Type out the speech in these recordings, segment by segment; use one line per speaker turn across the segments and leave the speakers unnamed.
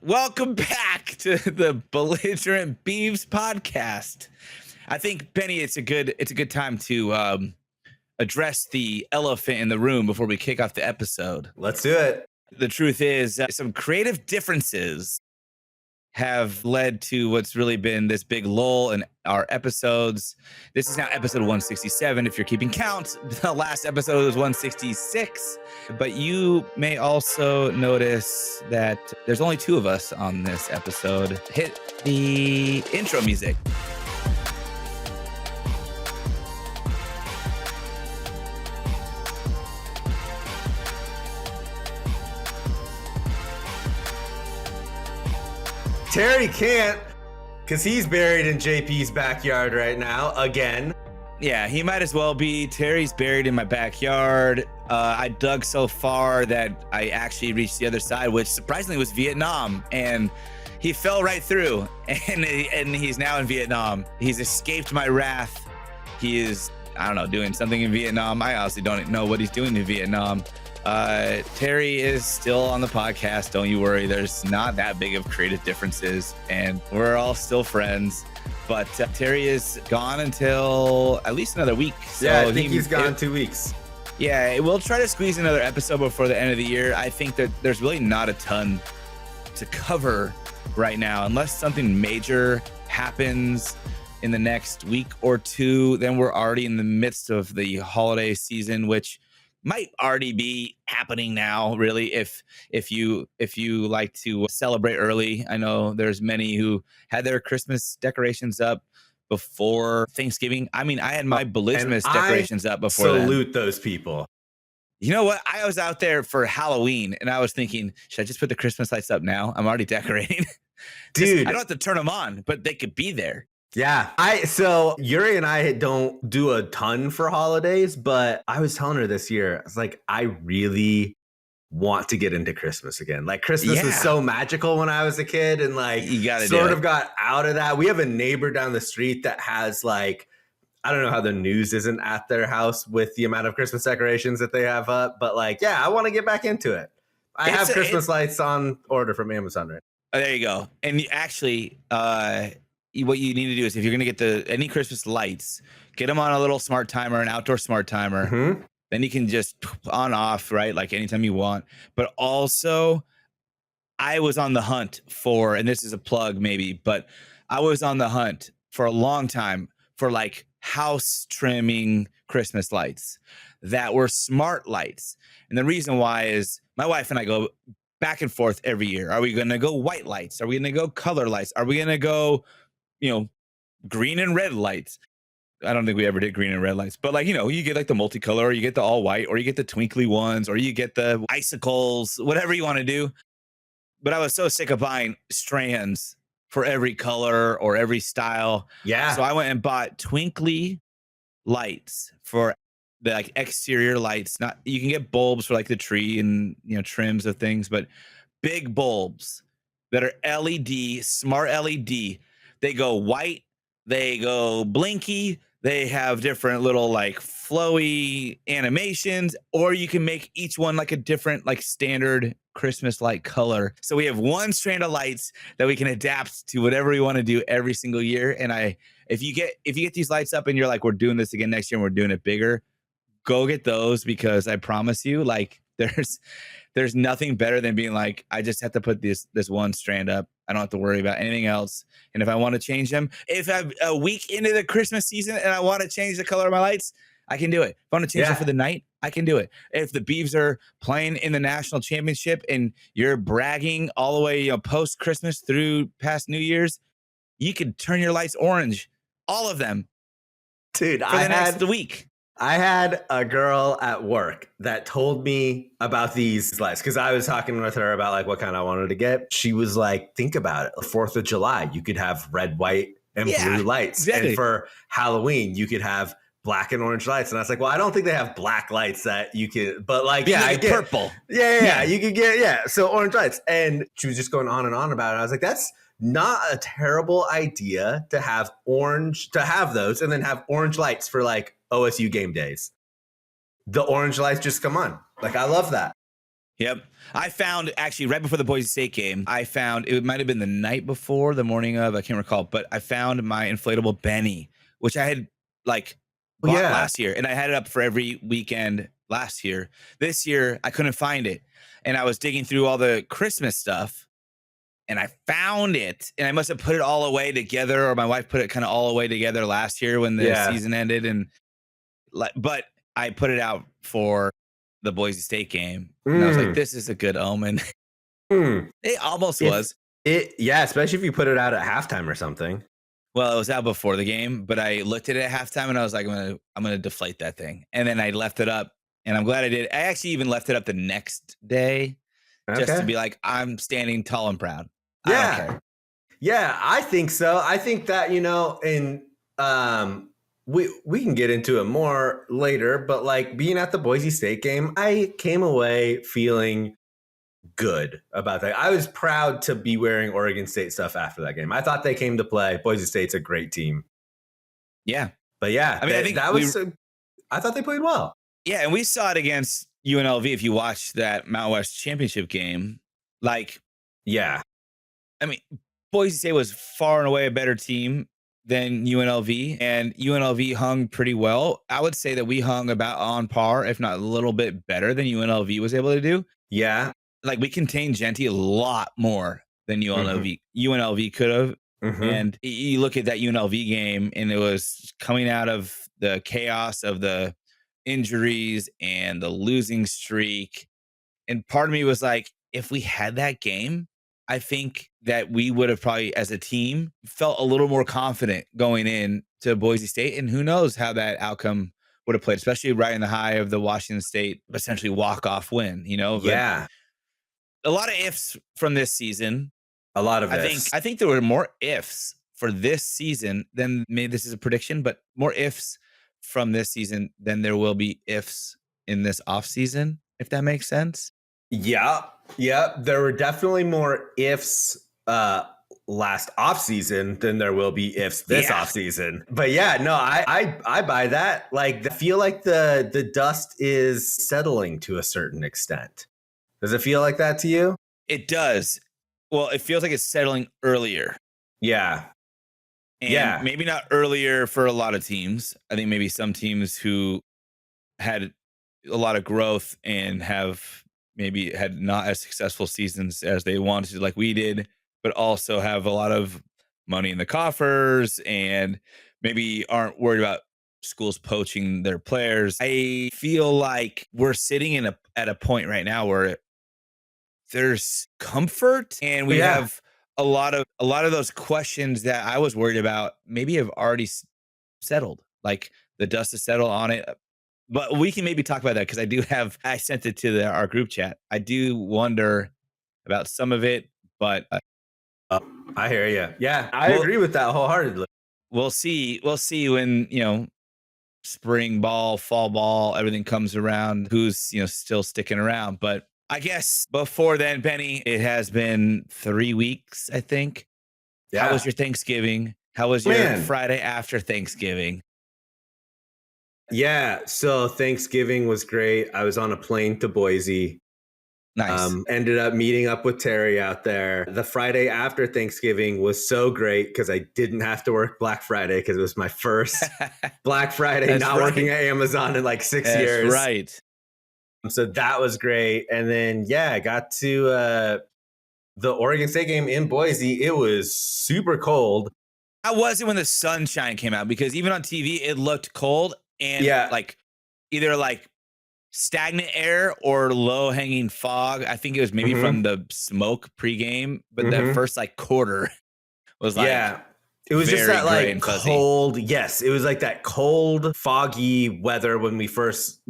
Welcome back to the Belligerent Beavs Podcast. I think, Benny, it's a good time to address the elephant in the room before we kick off the episode.
Let's do it.
The truth is, some creative differences have led to what's really been this big lull in our episodes. This is now episode 167. If you're keeping count, the last episode was 166. But you may also notice that there's only two of us on this episode. Hit the intro music.
Terry can't, because he's buried in JP's backyard right now, again.
Yeah, he might as well be. Terry's buried in my backyard. I dug so far that I actually reached the other side, which surprisingly was Vietnam. And he fell right through, and he's now in Vietnam. He's escaped my wrath. He is, I don't know, doing something in Vietnam. I honestly don't know what he's doing in Vietnam. Terry is still on the podcast. Don't you worry. There's not that big of creative differences, and we're all still friends. But Terry is gone until at least another week.
So yeah, I think he's gone 2 weeks.
Yeah, we'll try to squeeze another episode before the end of the year. I think that there's really not a ton to cover right now, unless something major happens in the next week or two. Then we're already in the midst of the holiday season, which might already be happening now, really, if you like to celebrate early. I know there's many who had their Christmas decorations up before Thanksgiving. I mean, I had my Belligerent decorations up before then.
Salute those people.
You know what? I was out there for Halloween, and I was thinking, should I just put the Christmas lights up now? I'm already decorating.
Dude.
I don't have to turn them on, but they could be there.
Yeah. So Yuri and I don't do a ton for holidays, but I was telling her this year, I was like, I really want to get into Christmas again. Like Christmas was so magical when I was a kid, and like
you gotta
sort of got out of that. We have a neighbor down the street that has like, I don't know how the news isn't at their house with the amount of Christmas decorations that they have up, but like, yeah, I want to get back into it. I have Christmas lights on order from Amazon right now.
Oh, there you go. And you actually, what you need to do is, if you're going to get any Christmas lights, get them on a little smart timer, an outdoor smart timer.
Mm-hmm.
Then you can just on off, right? Like anytime you want. But also, I was on the hunt for, and this is a plug maybe, but I was on the hunt for a long time for like house trimming Christmas lights that were smart lights. And the reason why is my wife and I go back and forth every year. Are we going to go white lights? Are we going to go color lights? Are we going to go, green and red lights? I don't think we ever did green and red lights, but like, you get like the multicolor, or you get the all white, or you get the twinkly ones, or you get the icicles, whatever you want to do. But I was so sick of buying strands for every color or every style.
Yeah.
So I went and bought twinkly lights for the like exterior lights. Not, you can get bulbs for like the tree and, trims of things, but big bulbs that are LED, smart LED. They go white, they go blinky, they have different little like flowy animations, or you can make each one like a different like standard Christmas light color. So we have one strand of lights that we can adapt to whatever we want to do every single year. And if you get these lights up and you're like, we're doing this again next year and we're doing it bigger, go get those, because I promise you, like there's nothing better than being like, I just have to put this one strand up. I don't have to worry about anything else. And if I want to change them, if I'm a week into the Christmas season and I want to change the color of my lights, I can do it. If I want to change it for the night, I can do it. If the Beavs are playing in the national championship and you're bragging all the way, post Christmas through past New Year's, you could turn your lights orange, all of them,
dude.
For the next week.
I had a girl at work that told me about these lights, because I was talking with her about like what kind I wanted to get. She was like, think about it. 4th of July, you could have red, white, and blue lights. Exactly. And for Halloween, you could have black and orange lights. And I was like, well, I don't think they have black lights that you can, but like, I get
purple.
Yeah. You could get, so orange lights. And she was just going on and on about it. I was like, that's not a terrible idea to have those and then have orange lights for like OSU game days. The orange lights just come on. Like, I love that.
Yep. I found actually right before the Boise State game, I found it might have been the night before, the morning of, I can't recall, but I found my inflatable Benny, which I had like
Oh,
bought
yeah.
last year and I had it up for every weekend last year. This year, I couldn't find it. And I was digging through all the Christmas stuff and I found it. And I must have put it all away together, or my wife put it kind of all away together last year when the
Yeah.
season ended. And but I put it out for the Boise State game. And I was like,
Mm.
this is a good omen.
Mm.
It almost
If
was.
Yeah, especially if you put it out at halftime or something.
Well, it was out before the game, but I looked at it at halftime and I was like, I'm gonna deflate that thing. And then I left it up, and I'm glad I did. I actually even left it up the next day just to
Okay.
be like, I'm standing tall and proud. I don't
Yeah.
care.
Yeah, I think so. I think that, and we can get into it more later, but like being at the Boise State game, I came away feeling good about that. I was proud to be wearing Oregon State stuff after that game. I thought they came to play. Boise State's a great team.
Yeah.
But yeah,
I mean, I think
that was I thought they played well.
yeah, and we saw it against UNLV. If you watched that Mountain West championship game, like,
Yeah.
I mean, Boise State was far and away a better team than UNLV, and UNLV hung pretty well. I would say that we hung about on par, if not a little bit better than UNLV was able to do.
Yeah.
Like, we contained Genty a lot more than UNLV
Mm-hmm.
UNLV could have.
Mm-hmm.
And you look at that UNLV game, and it was coming out of the chaos of the injuries and the losing streak. And part of me was like, if we had that game, I think that we would have probably, as a team, felt a little more confident going in to Boise State. And who knows how that outcome would have played, especially right in the high of the Washington State essentially walk-off win, But
Yeah.
a lot of ifs from this season.
A lot of
I
ifs.
think there were more ifs for this season than, maybe this is a prediction, but more ifs from this season than there will be ifs in this offseason, if that makes sense.
Yeah. There were definitely more ifs last offseason than there will be ifs this offseason. But yeah, no, I buy that. Like, I feel like the dust is settling to a certain extent. Does it feel like that to you?
It does. Well, it feels like it's settling earlier.
Yeah.
And maybe not earlier for a lot of teams. I think maybe some teams who had a lot of growth and have maybe had not as successful seasons as they wanted to, like we did, but also have a lot of money in the coffers and maybe aren't worried about schools poaching their players. I feel like we're sitting at a point right now where there's comfort, and we have a lot of those questions that I was worried about maybe have already settled. Like, the dust has settled on it. But we can maybe talk about that, because I sent it to our group chat. I do wonder about some of it, but
I hear you. Yeah, I agree with that wholeheartedly.
We'll see when, spring ball, fall ball, everything comes around, who's, still sticking around. But I guess before then, Benny, it has been 3 weeks, I think.
Yeah.
How was your Thanksgiving? How was your Friday after Thanksgiving?
Yeah, so Thanksgiving was great. I was on a plane to Boise.
Nice.
Ended up meeting up with Terry out there. The Friday after Thanksgiving was so great because I didn't have to work Black Friday, because it was my first Black Friday working at Amazon in like 6 years.
Right.
So that was great. And then, I got to the Oregon State game in Boise. It was super cold.
How was it when the sunshine came out? Because even on TV, it looked cold and like either like stagnant air or low hanging fog. I think it was maybe from the smoke pregame, but that first like quarter was like
it was just that like cold. Yes, it was like that cold, foggy weather when we first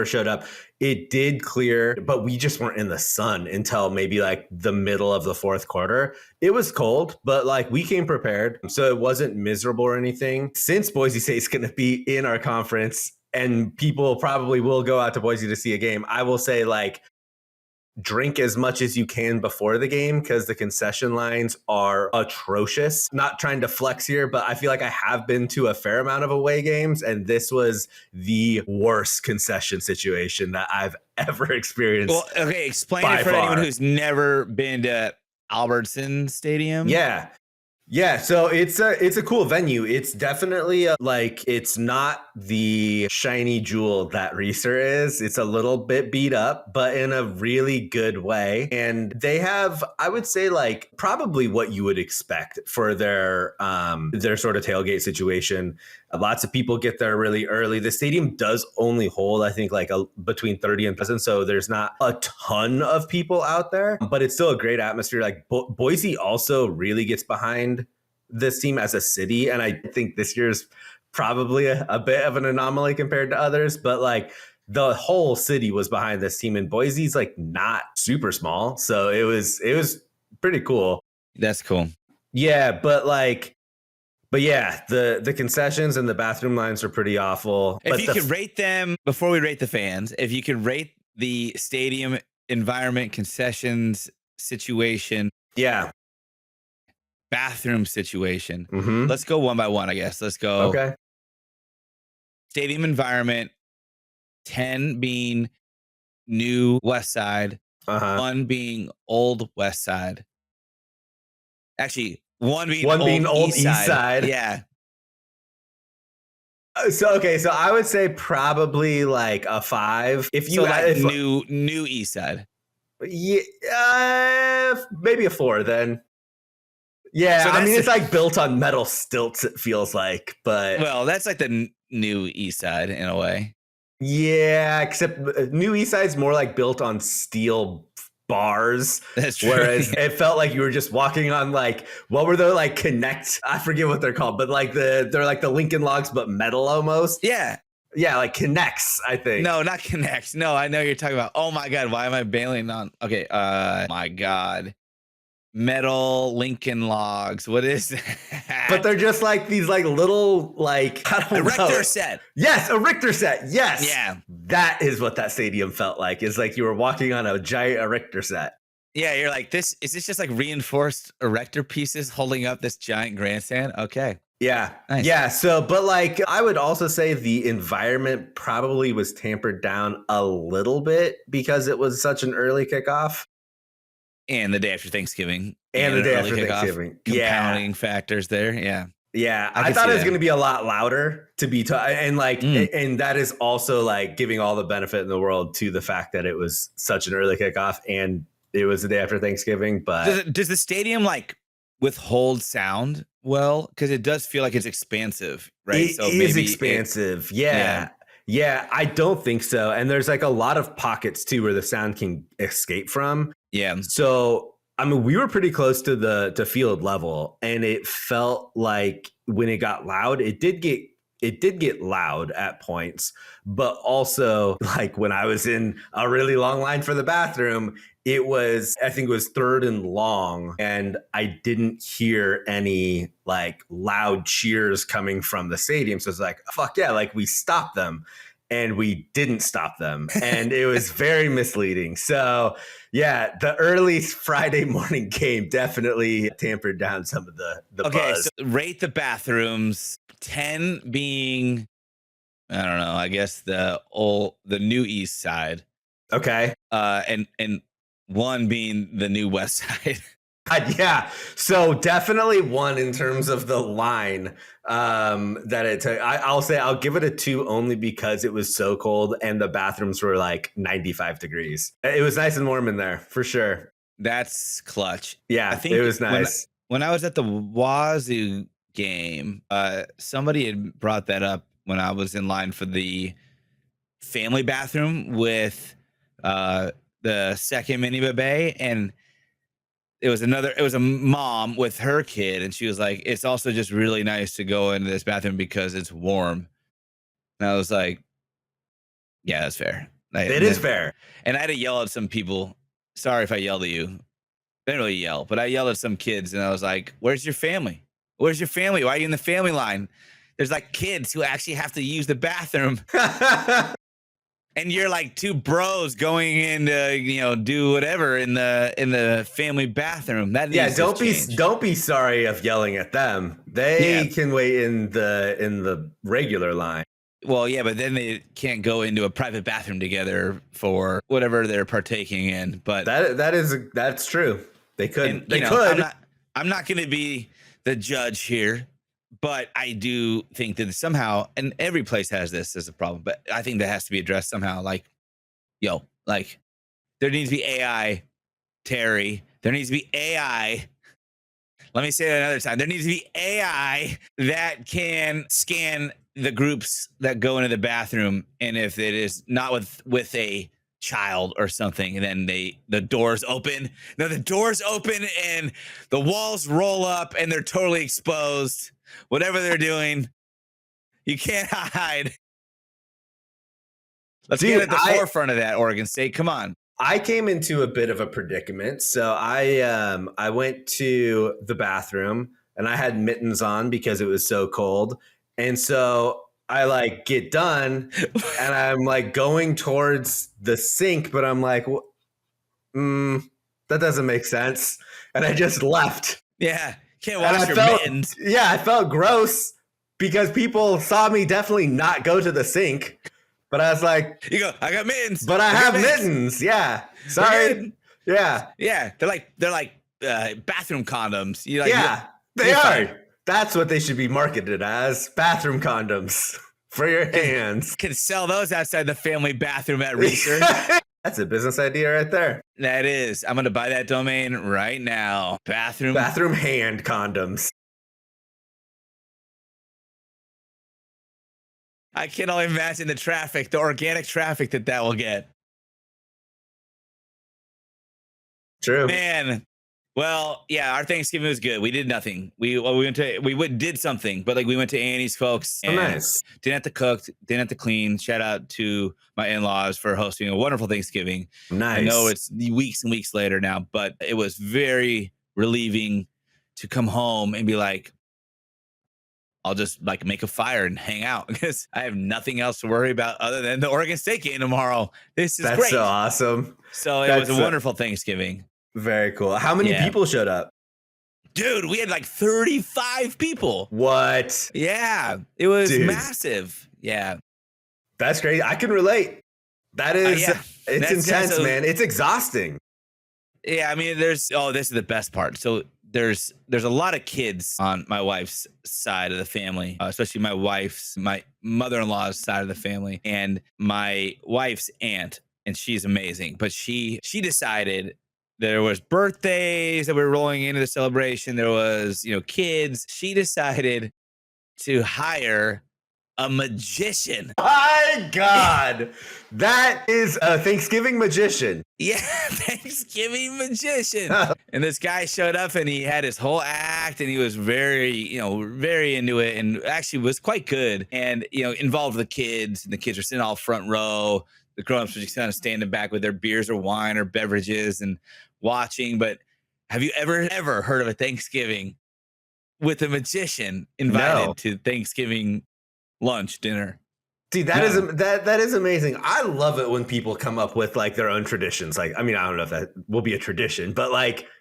showed up. It did clear, but we just weren't in the sun until maybe like the middle of the fourth quarter. It was cold, but like we came prepared, so it wasn't miserable or anything. Since Boise State's going to be in our conference, and people probably will go out to Boise to see a game, I will say, like, drink as much as you can before the game because the concession lines are atrocious. Not trying to flex here, but I feel like I have been to a fair amount of away games, and this was the worst concession situation that I've ever experienced.
Well, okay, explain it for anyone who's never been to Albertson Stadium.
Yeah, so it's a cool venue. It's definitely it's not the shiny jewel that Reeser is. It's a little bit beat up, but in a really good way. And they have, I would say, like probably what you would expect for their sort of tailgate situation. Lots of people get there really early. The stadium does only hold, I think, like between 30 and 1,000. So there's not a ton of people out there, but it's still a great atmosphere. Like Boise also really gets behind this team as a city. And I think this year's probably a bit of an anomaly compared to others, but like the whole city was behind this team, and Boise's like not super small. So it was pretty cool.
That's cool.
Yeah. But yeah, the concessions and the bathroom lines are pretty awful.
If you could rate them, before we rate the fans, if you could rate the stadium environment, concessions situation, bathroom situation, let's go one by one, I guess. Let's go.
Okay.
Stadium environment, 10 being new West Side, 1 being old West Side. Actually, one being old East Side. Yeah.
So I would say probably like a 5. If you
new East Side.
Yeah, maybe a 4 then. Yeah, so I mean it's like built on metal stilts, it feels like, but
well, that's like the new East Side in a way.
Yeah, except new East Side's more like built on steel bars.
That's true.
Whereas it felt like you were just walking on like, what were they like connect? I forget what they're called, but like they're like the Lincoln Logs, but metal almost.
Yeah.
Yeah, like connects, I think.
No, not connects. No, I know you're talking about. Oh my God, why am I bailing on? Okay, my God. Metal Lincoln Logs. What is that?
But they're just like these like little like
a Richter set.
Yes, a Richter set. Yes.
Yeah.
That is what that stadium felt like. Is like you were walking on a giant Richter set.
Yeah, you're like, is this just like reinforced erector pieces holding up this giant grandstand? Okay.
Yeah.
Nice.
Yeah. So, but like, I would also say the environment probably was tampered down a little bit because it was such an early kickoff.
And the day after Thanksgiving.
And the day after Thanksgiving.
Compounding factors there. Yeah.
Yeah. I thought it was going to be a lot louder to be, and like, and that is also like giving all the benefit in the world to the fact that it was such an early kickoff and it was the day after Thanksgiving. But
does the stadium like withhold sound well? Because it does feel like it's expansive, right?
It is expansive. Yeah. I don't think so. And there's like a lot of pockets too where the sound can escape from.
Yeah.
So, I mean, we were pretty close to the field level, and it felt like when it got loud, it did get loud at points, but also like when I was in a really long line for the bathroom, I think it was 3rd and long, and I didn't hear any like loud cheers coming from the stadium. So it's like, fuck yeah, like we stopped them. And we didn't stop them. And it was very misleading. So, yeah, the early Friday morning game definitely tampered down some of the buzz.
So rate the bathrooms, 10 being, I don't know, I guess the new East Side.
Okay.
And 1 being the new West Side.
Yeah. So definitely 1 in terms of the line that it took. I'll give it a 2 only because it was so cold and the bathrooms were like 95 degrees. It was nice and warm in there for sure.
That's clutch.
Yeah, I think it was nice.
When I was at the Wazoo game, somebody had brought that up when I was in line for the family bathroom with the second mini bay, and it was a mom with her kid, and she was like, it's also just really nice to go into this bathroom because it's warm. And I was like, yeah, that's fair.
It is fair.
And I had to yell at some people. Sorry if I yelled at you. I didn't really yell, but I yelled at some kids, and I was like, where's your family? Where's your family? Why are you in the family line? There's like kids who actually have to use the bathroom. And you're like two bros going in to, do whatever in the family bathroom. That needs to change.
Don't be sorry of yelling at them. They can wait in the regular line.
Well, yeah, but then they can't go into a private bathroom together for whatever they're partaking in. But
that's true. They could.
And,
they could.
I'm not going to be the judge here, but I do think that somehow, and every place has this as a problem, but I think that has to be addressed somehow. Like, there needs to be AI, Terry. There needs to be AI. Let me say that another time. There needs to be AI that can scan the groups that go into the bathroom, and if it is not with a child or something, and then the doors open. Now the doors open and the walls roll up and they're totally exposed. Whatever they're doing, you can't hide. Let's get at the forefront of that, Oregon State. Come on.
I came into a bit of a predicament. So I went to the bathroom and I had mittens on because it was so cold. And so I get done and I'm going towards the sink, but I'm like, that doesn't make sense. And I just left.
Yeah. Can't wash your mittens.
Yeah. I felt gross because people saw me definitely not go to the sink, but I was like,
you go, I got mittens,
but I have mittens. Yeah. Sorry. Yeah.
Yeah. They're like bathroom condoms.
They are. Fine. That's what they should be marketed as, bathroom condoms for your hands.
Can sell those outside the family bathroom at research.
That's a business idea right there.
That is. I'm going to buy that domain right now. Bathroom
hand condoms.
I can only imagine the organic traffic that will get.
True.
Man. Well, yeah, our Thanksgiving was good. We did nothing. We did something, but we went to Annie's folks.
And nice.
Didn't have to cook, didn't have to clean. Shout out to my in-laws for hosting a wonderful Thanksgiving.
Nice.
I know it's weeks and weeks later now, but it was very relieving to come home and be like, I'll just make a fire and hang out because I have nothing else to worry about other than the Oregon State game tomorrow. That's great.
That's so awesome.
So it was a wonderful Thanksgiving.
Very cool. How many people showed up?
Dude, we had 35 people.
What?
Yeah, it was massive. Yeah.
That's great. I can relate. That is, it's intense, man. It's exhausting.
Yeah, I mean, this is the best part. So there's a lot of kids on my wife's side of the family, especially my mother-in-law's side of the family, and my wife's aunt, and she's amazing. But she decided there was birthdays that were rolling into the celebration. There was, kids. She decided to hire a magician.
My God, that is a Thanksgiving magician.
Yeah, Thanksgiving magician. And this guy showed up and he had his whole act and he was very, very into it and actually was quite good and, involved the kids. And the kids were sitting all front row. The grown-ups were just kind of standing back with their beers or wine or beverages and watching. But have you ever heard of a Thanksgiving with a magician invited to Thanksgiving lunch, dinner?
Dude, that is amazing. I love it when people come up with their own traditions. I don't know if that will be a tradition, but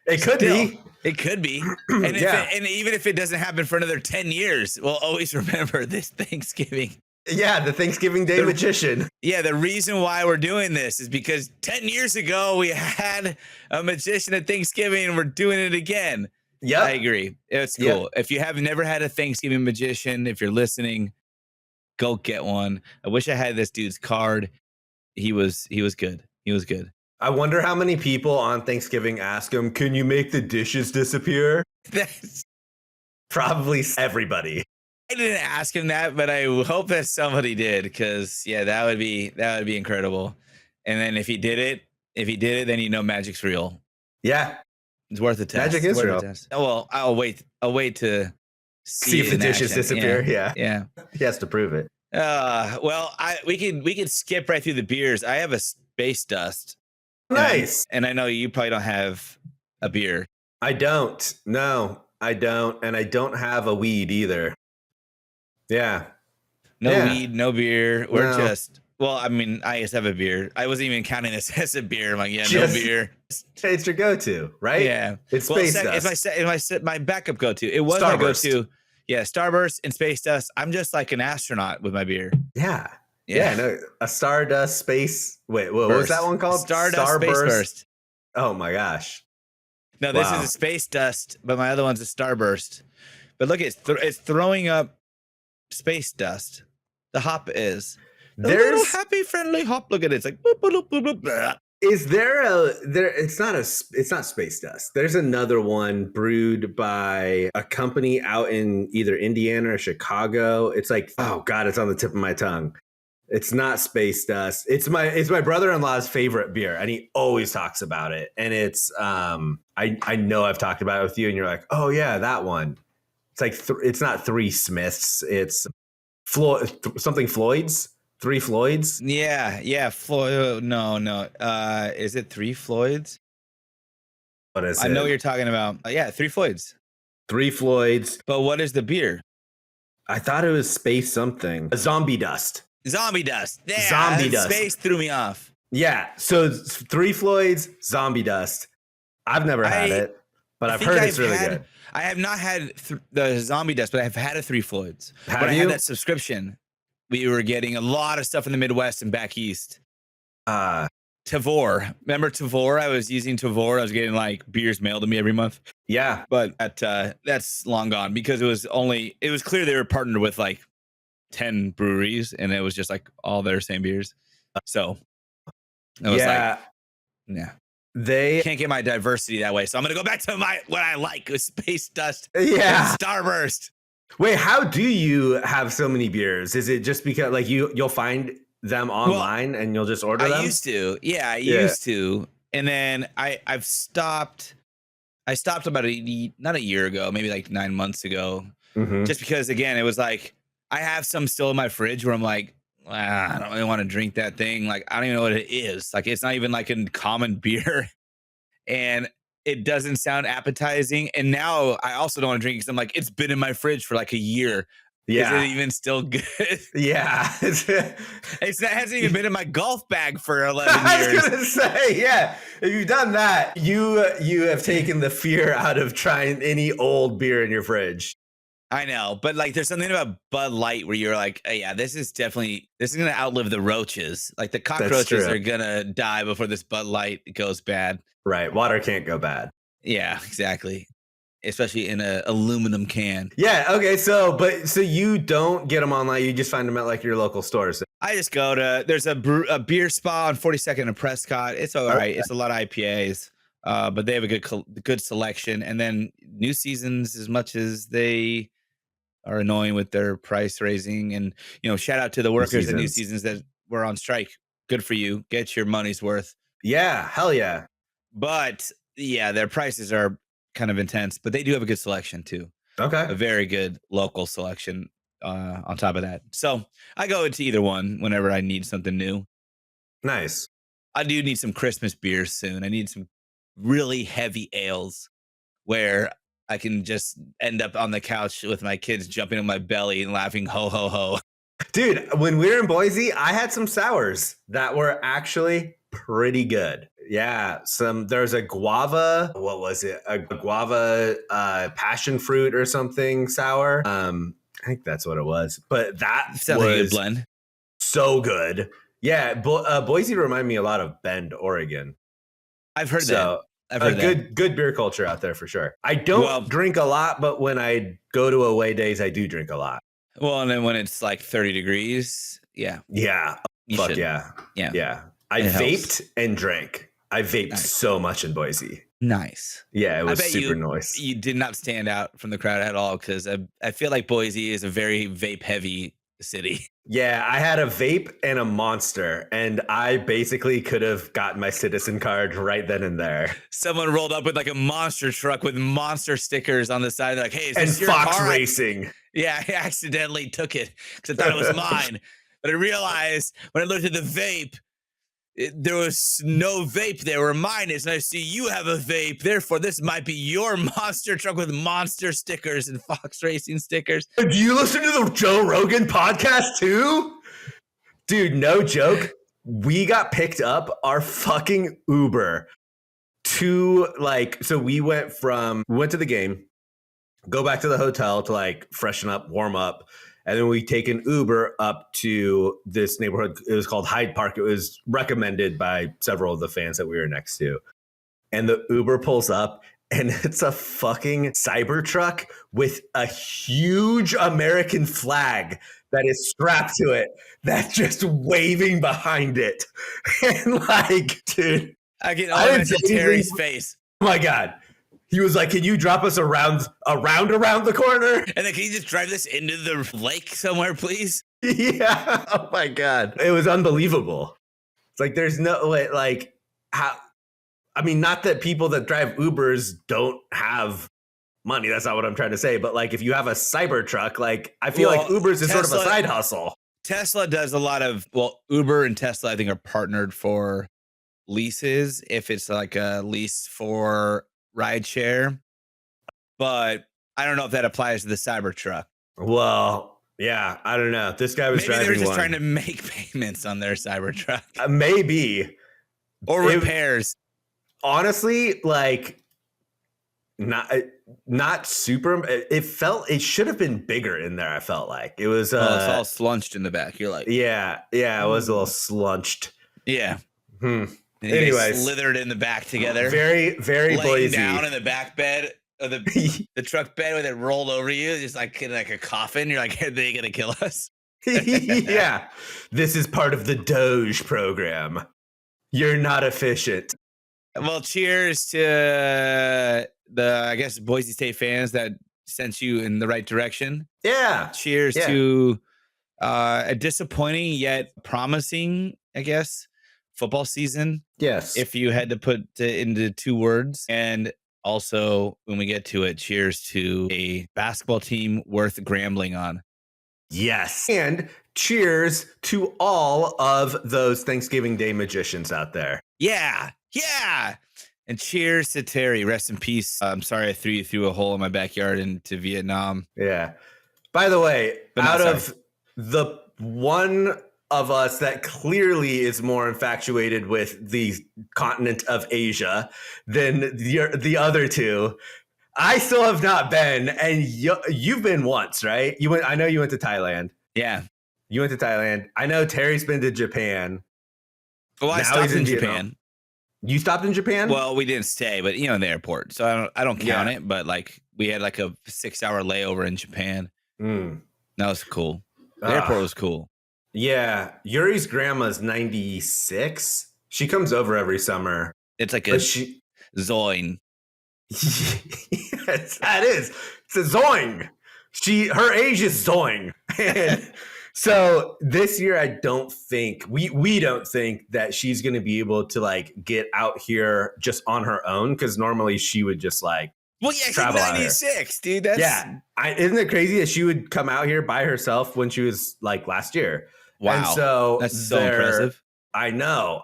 it could be.
It could be. And, and even if it doesn't happen for another 10 years, we'll always remember this Thanksgiving.
Yeah, the Thanksgiving Day magician.
Yeah, the reason why we're doing this is because 10 years ago we had a magician at Thanksgiving and we're doing it again.
Yeah,
I agree. It's cool. Yep. If you have never had a Thanksgiving magician, if you're listening, go get one. I wish I had this dude's card. He was good. He was good.
I wonder how many people on Thanksgiving ask him, "Can you make the dishes disappear?"
That's
probably everybody.
I didn't ask him that, but I hope that somebody did, because that would be incredible. And then if he did it, then magic's real.
Yeah,
it's worth a test.
Magic is real.
Well, I'll wait to see
if the dishes disappear.
Yeah.
He has to prove it.
Well, we could skip right through the beers. I have a Space Dust.
Nice.
And I know you probably don't have a beer.
I don't. No, I don't, and I don't have a weed either. Yeah.
No weed, no beer. We're just Well, I mean, I just have a beer. I wasn't even counting this as a beer. I'm like, yeah, no
Just-
beer.
It's your go-to, right?
Yeah.
It's
Well,
Space Dust.
it's my backup go-to. It was my go-to. Yeah, Starburst and Space Dust. I'm just like an astronaut with my beer.
Yeah. No, a Stardust Space. Wait, what was that one called?
Stardust Space Burst.
Oh my gosh.
No, this is a Space Dust, but my other one's a Starburst. But look, it's throwing up Space Dust. The hop is. There's a little happy, friendly hop. Look at it. It's like boop, boop, boop, boop, boop.
Is there it's not Space Dust. There's another one brewed by a company out in either Indiana or Chicago. It's like, oh God, it's on the tip of my tongue. It's not Space Dust. It's my brother-in-law's favorite beer, and he always talks about it. And it's I know I've talked about it with you, and you're like, oh yeah, that one. It's like it's not Three Smiths. It's something Floyd's. Three Floyds?
Yeah. Floyd. No. Is it Three Floyds?
What is it?
I know what you're talking about. Yeah, Three Floyds.
Three Floyds.
But what is the beer?
I thought it was Space something. Zombie Dust.
Zombie Dust. Yeah,
Zombie Dust.
Space threw me off.
Yeah. So Three Floyds, Zombie Dust. I've never had it, but I've heard it's really good.
I have not had the Zombie Dust, but I've had a Three Floyds.
Have
but
you?
I had that subscription. We were getting a lot of stuff in the Midwest and back east. Tavor. Remember Tavor? I was using Tavor. I was getting like beers mailed to me every month.
Yeah.
But that's long gone because it was clear they were partnered with like 10 breweries and it was just like all their same beers. So it was they can't get my diversity that way. So I'm going to go back to what I like with Space Dust.
Yeah.
Starburst.
Wait, how do you have so many beers? Is it just because like you'll find them online and you'll just order them?
I used to. Yeah, I used to. And then I've stopped. I stopped about not a year ago, maybe like 9 months ago.
Mm-hmm.
Just because again, it was like I have some still in my fridge where I'm like, I don't really want to drink that thing. Like I don't even know what it is. Like it's not even like a common beer. And it doesn't sound appetizing. And now I also don't want to drink because I'm like, it's been in my fridge for like a year.
Yeah.
Is it even still good?
Yeah.
It hasn't even been in my golf bag for 11 years.
I was going to say, yeah. If you've done that, you have taken the fear out of trying any old beer in your fridge.
I know. But like there's something about Bud Light where you're like, hey, yeah, this is going to outlive the roaches. Like the cockroaches are going to die before this Bud Light goes bad.
Right. Water can't go bad. Yeah,
exactly. Especially in an aluminum can.
Yeah. Okay. So you don't get them online. You just find them at like your local stores.
I just go to, there's a beer spa on 42nd and Prescott. It's all right. Okay. It's a lot of IPAs, but they have a good selection. And then New Seasons, as much as they are annoying with their price raising, and shout out to the workers at New Seasons that were on strike. Good for you. Get your money's worth.
Yeah. Hell yeah.
But yeah, their prices are kind of intense, but they do have a good selection too.
Okay.
A very good local selection on top of that. So I go into either one whenever I need something new.
Nice.
I do need some Christmas beers soon. I need some really heavy ales where I can just end up on the couch with my kids jumping on my belly and laughing, ho, ho, ho.
Dude, when we were in Boise, I had some sours that were actually pretty good. Yeah, there's a guava. What was it? A guava passion fruit or something sour. I think that's what it was. But that was
like a blend.
So good. Yeah, Boise reminded me a lot of Bend, Oregon.
I've heard that.
Good beer culture out there for sure. I don't drink a lot, but when I go to away days, I do drink a lot.
Well, and then when it's like 30 degrees, yeah.
Yeah. Fuck yeah.
Yeah.
Yeah. I vaped and drank. I vaped so much in Boise.
Nice.
Yeah, it was super nice.
You did not stand out from the crowd at all because I feel like Boise is a very vape-heavy city.
Yeah, I had a vape and a Monster, and I basically could have gotten my citizen card right then and there.
Someone rolled up with like a monster truck with Monster stickers on the side. They're like, hey, is this your
Fox
car?
Racing.
Yeah, I accidentally took it because I thought it was mine. But I realized when I looked at the vape, there was no vape there where mine is, and I see you have a vape. Therefore, this might be your monster truck with monster stickers and Fox Racing stickers.
Do you listen to the Joe Rogan podcast too? Dude, no joke. We got picked up our fucking Uber to so we went to the game, go back to the hotel to like freshen up, warm up. And then we take an Uber up to this neighborhood. It was called Hyde Park. It was recommended by several of the fans that we were next to. And the Uber pulls up and it's a fucking Cybertruck with a huge American flag that is strapped to it that's just waving behind it. And like, dude,
I can only imagine Terry's face.
Oh my God. He was like, can you drop us around the corner?
And then can you just drive this into the lake somewhere, please?
Yeah. Oh my God. It was unbelievable. It's like, there's no way, like, how, I mean, not that people that drive Ubers don't have money. That's not what I'm trying to say. But like, if you have a Cybertruck, like, I feel like Ubers is sort of a side hustle.
Tesla does a lot of, Uber and Tesla, I think, are partnered for leases. If it's like a lease for rideshare, but I don't know if that applies to the Cybertruck.
Well, yeah, I don't know. This guy was driving.
Maybe they're just trying to make payments on their Cybertruck.
Maybe.
Or repairs.
Honestly, like, not super. It should have been bigger in there. I felt like it was.
It's all slunched in the back. You're like,
yeah, it was a little slunched.
Yeah.
And anyways,
slithered in the back together.
Very, very
laying
Boise.
Down in the back bed of the truck bed with it rolled over you, just like in like a coffin. You're like, are they gonna kill us?
Yeah, this is part of the Doge program. You're not efficient.
Well, cheers to the, I guess, Boise State fans that sent you in the right direction.
Yeah.
Cheers to a disappointing yet promising, I guess, football season.
Yes.
If you had to put it into 2 words. And also, when we get to it, cheers to a basketball team worth grambling on.
Yes. And cheers to all of those Thanksgiving Day magicians out there.
Yeah. And cheers to Terry. Rest in peace. I'm sorry I threw you through a hole in my backyard into Vietnam.
Yeah. By the way, of the one of us that clearly is more infatuated with the continent of Asia than the other two, I still have not been. And you've been once, right? I know you went to Thailand.
Yeah.
You went to Thailand. I know Terry's been to Japan.
Well, I stopped in Japan.
You stopped in Japan?
Well, we didn't stay, but in the airport. So I don't count it, but like we had like a 6-hour layover in Japan. That was cool. The airport was cool.
Yeah. Yuri's grandma's 96. She comes over every summer.
It's like a zoing.
Yes, that is. It's a zoing. Her age is zoing. And so this year, I don't think we don't think that she's going to be able to like get out here just on her own, because normally she would just like
she's 96, dude. That's
isn't it crazy that she would come out here by herself when she was like last year?
Wow,
and so
that's so impressive.
I know.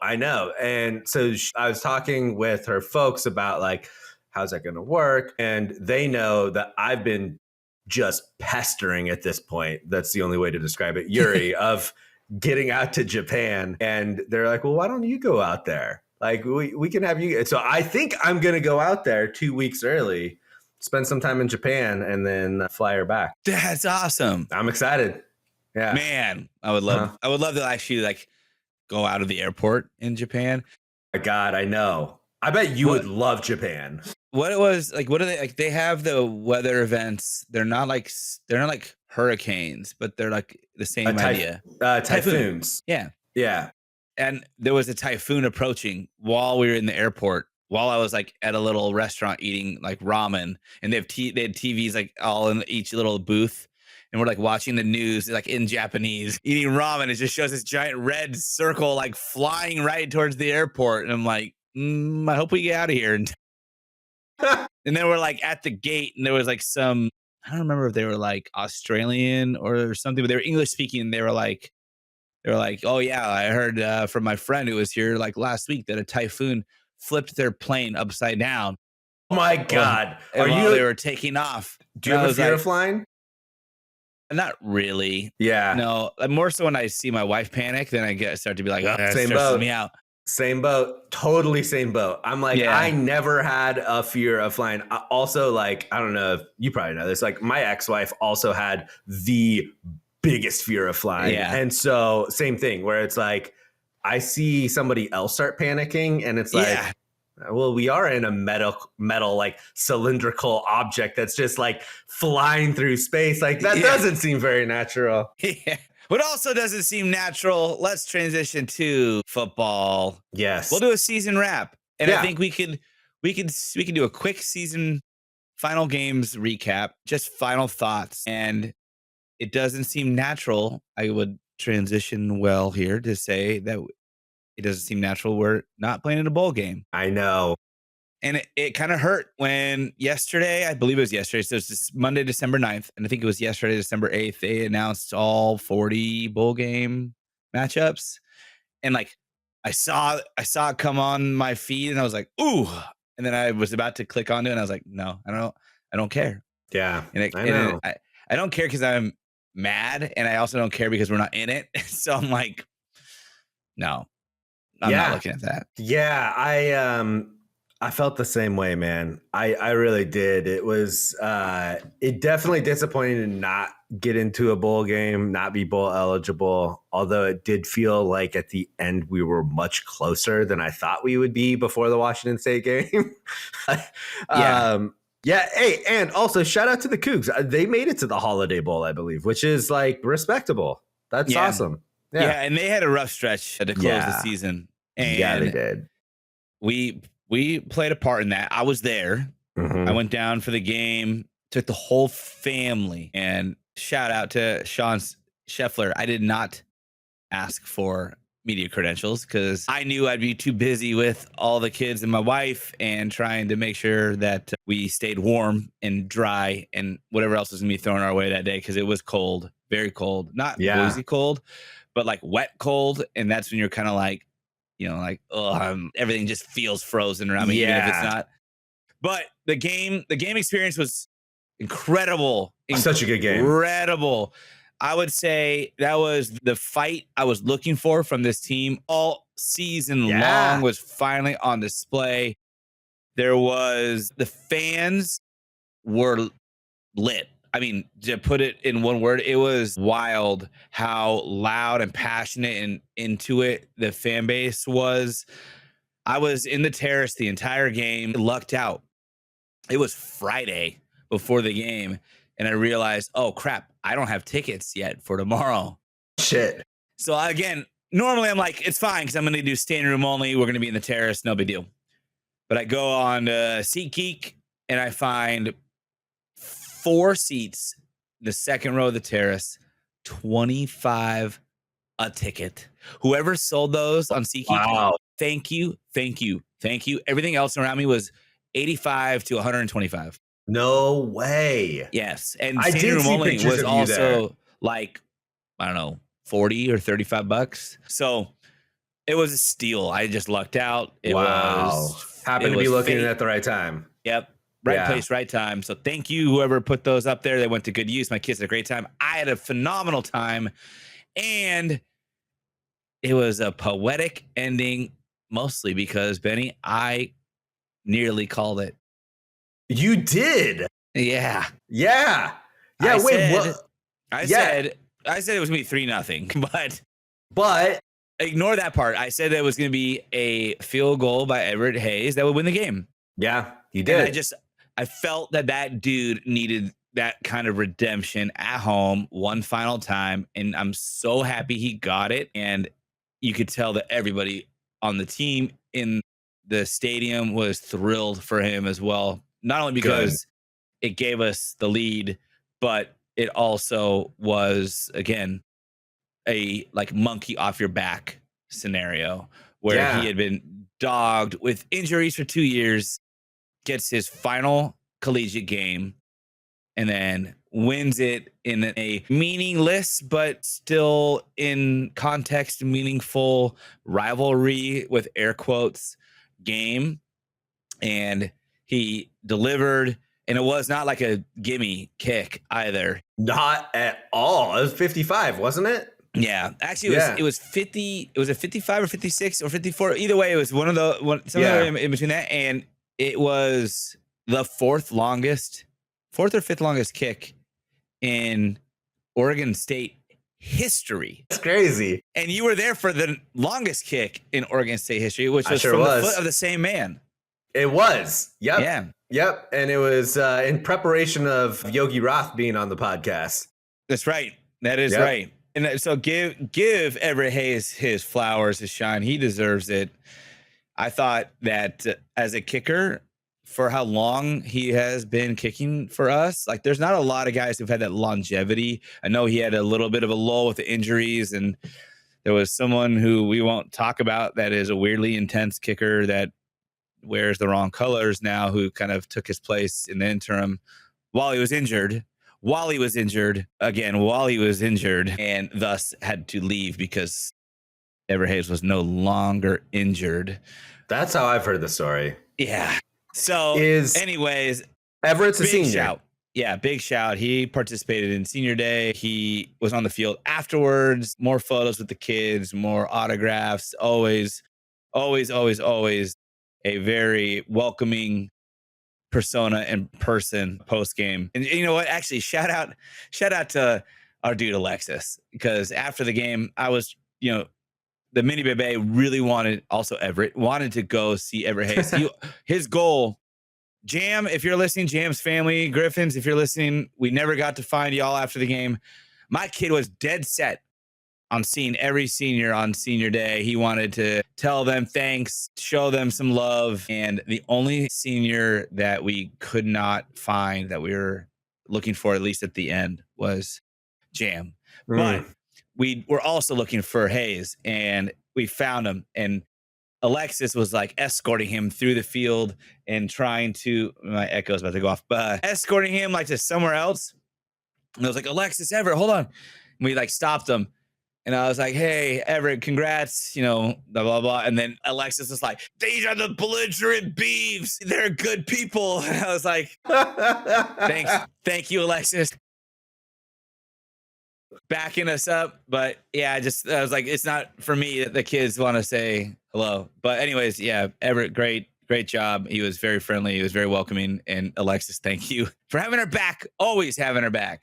And so I was talking with her folks about like, how's that going to work? And they know that I've been just pestering at this point. That's the only way to describe it, Yuri, of getting out to Japan. And they're like, well, why don't you go out there? Like, we can have you. So I think I'm going to go out there 2 weeks early, spend some time in Japan, and then fly her back.
That's awesome.
I'm excited. Yeah,
man, I would love to actually like go out of the airport in Japan.
My God, I know. I bet you would love Japan.
What it was like? What are they like? They have the weather events. They're not like hurricanes, but they're like the same idea.
Typhoons.
Yeah. And there was a typhoon approaching while we were in the airport. While I was like at a little restaurant eating like ramen, and they had TVs like all in each little booth, and we're like watching the news like in Japanese, eating ramen. It just shows this giant red circle like flying right towards the airport, and I'm like, I hope we get out of here. And then we're like at the gate, and there was like some, I don't remember if they were like Australian or something, but they were English speaking. And they were like, oh yeah, I heard from my friend who was here like last week that a typhoon flipped their plane upside down.
Oh my God.
They were taking off.
Do you have a fear of flying?
Not really.
Yeah.
No, more so when I see my wife panic, then I start to be like, oh, that
Same
stresses
boat.
me out.
Same boat. Totally same boat. I'm like,
Yeah.
I never had a fear of flying. Also, like, I don't know if you probably know this. Like, my ex-wife also had the biggest fear of flying.
Yeah.
And so same thing where it's like, I see somebody else start panicking and it's like,
Yeah.
well, we are in a metal like cylindrical object that's just like flying through space. Like that doesn't seem very natural.
Yeah. What also doesn't seem natural. Let's transition to football.
Yes.
We'll do a season wrap. And I think we could do a quick season final games recap, just final thoughts. And it doesn't seem natural. I would transition well here to say that it doesn't seem natural we're not playing in a bowl game.
I know.
And it kind of hurt when yesterday, I believe it was yesterday. So it's just Monday, December 9th. And I think it was yesterday, December 8th. They announced all 40 bowl game matchups. And like, I saw it come on my feed and I was like, ooh. And then I was about to click onto it and I was like, no, I don't care.
Yeah.
And
I know.
I don't care because I'm mad. And I also don't care because we're not in it. So I'm like, no, I'm not looking at that.
Yeah. I felt the same way, man. I really did. It was it definitely disappointing to not get into a bowl game, not be bowl eligible. Although it did feel like at the end we were much closer than I thought we would be before the Washington State game. Yeah. Hey, and also shout out to the Cougs. They made it to the Holiday Bowl, I believe, which is like respectable. That's awesome.
Yeah, and they had a rough stretch to close the season. And
they did.
We played a part in that. I was there.
Mm-hmm.
I went down for the game, took the whole family, and shout out to Sean Scheffler. I did not ask for media credentials because I knew I'd be too busy with all the kids and my wife and trying to make sure that we stayed warm and dry and whatever else was going to be thrown our way that day because it was cold, very cold. Not Boise cold, but like wet cold. And that's when you're kind of like, you know, like, everything just feels frozen around me, even if it's not. But the game experience was incredible.
Such a good game.
Incredible. I would say that was the fight I was looking for from this team all season long was finally on display. The fans were lit. I mean, to put it in one word, it was wild how loud and passionate and into it the fan base was. I was in the terrace the entire game, lucked out. It was Friday before the game, and I realized, oh, crap, I don't have tickets yet for tomorrow.
Shit.
So, again, normally I'm like, it's fine because I'm going to do standing room only. We're going to be in the terrace. No big deal. But I go on SeatGeek, and I find 4 seats, the second row of the terrace, $25 a ticket. Whoever sold those on SeatGeek, thank you. Everything else around me was $85 to $125.
No way.
Yes, and standing room only was also like, I don't know, $40 or $35. So it was a steal. I just lucked out. It was
happened to be looking at the right time.
Yep. Right place, right time. So thank you, whoever put those up there. They went to good use. My kids had a great time. I had a phenomenal time. And it was a poetic ending, mostly because, Benny, I nearly called it.
You did?
Yeah.
Yeah. Yeah,
I said it was going to be 3-0, but ignore that part. I said that it was going to be a field goal by Everett Hayes that would win the game.
Yeah, you did.
And I felt that dude needed that kind of redemption at home one final time. And I'm so happy he got it. And you could tell that everybody on the team in the stadium was thrilled for him as well. Not only because it gave us the lead, but it also was, again, a like monkey off your back scenario where he had been dogged with injuries for 2 years, gets his final collegiate game, and then wins it in a meaningless but still in context meaningful rivalry with air quotes game. And he delivered And it was not like a gimme kick either.
Not at all. It was 55, wasn't it?
Yeah, actually, it was 50. It was a 55 or 56 or 54. Either way, it was somewhere in between that, and it was the fourth or fifth longest kick in Oregon State history.
That's crazy.
And you were there for the longest kick in Oregon State history, which was from the foot of the same man.
It was. Yep.
Yeah.
Yep. And it was in preparation of Yogi Roth being on the podcast.
That's right. That is right. And so give Everett Hayes his flowers, his shine. He deserves it. I thought that as a kicker, for how long he has been kicking for us, like there's not a lot of guys who've had that longevity. I know he had a little bit of a lull with the injuries, and there was someone who we won't talk about that is a weirdly intense kicker that wears the wrong colors now, who kind of took his place in the interim while he was injured, and thus had to leave because Everett Hayes was no longer injured.
That's how I've heard the story.
Yeah. So anyways,
Everett's a senior.
Shout. Yeah, big shout. He participated in senior day. He was on the field afterwards. More photos with the kids, more autographs. Always a very welcoming persona and person post game. And you know what? Actually, shout out to our dude Alexis, because after the game, I was, the mini bebe really wanted to go see Everett Hayes. His goal, Jam, if you're listening, Jam's family, Griffins, if you're listening, we never got to find y'all after the game. My kid was dead set on seeing every senior on senior day. He wanted to tell them thanks, show them some love. And the only senior that we could not find that we were looking for, at least at the end, was Jam. But we were also looking for Hayes, and we found him. And Alexis was like escorting him through the field and trying to, my echo's about to go off, but escorting him like to somewhere else. And I was like, Alexis, Everett, hold on. And we like stopped him. And I was like, hey, Everett, congrats, blah, blah, blah. And then Alexis was like, these are the Belligerent Beavs. They're good people. And I was like, thanks. Thank you, Alexis. Backing us up. But yeah, I was like, it's not for me that the kids want to say hello. But anyways, yeah, Everett, great job. He was very friendly. He was very welcoming. And Alexis, thank you for having her back. Always having her back.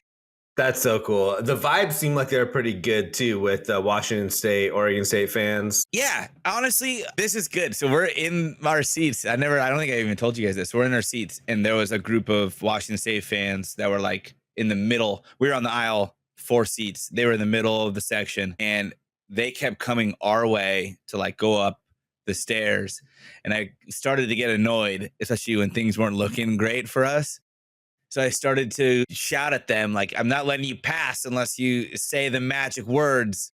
That's so cool. The vibes seem like they're pretty good too with Washington State, Oregon State fans.
Yeah, honestly, this is good. So we're in our seats. I don't think I even told you guys this. We're in our seats, and there was a group of Washington State fans that were like in the middle. We were on the aisle, 4 seats. They were in the middle of the section, and they kept coming our way to like go up the stairs. And I started to get annoyed, especially when things weren't looking great for us. So I started to shout at them, like, I'm not letting you pass unless you say the magic words.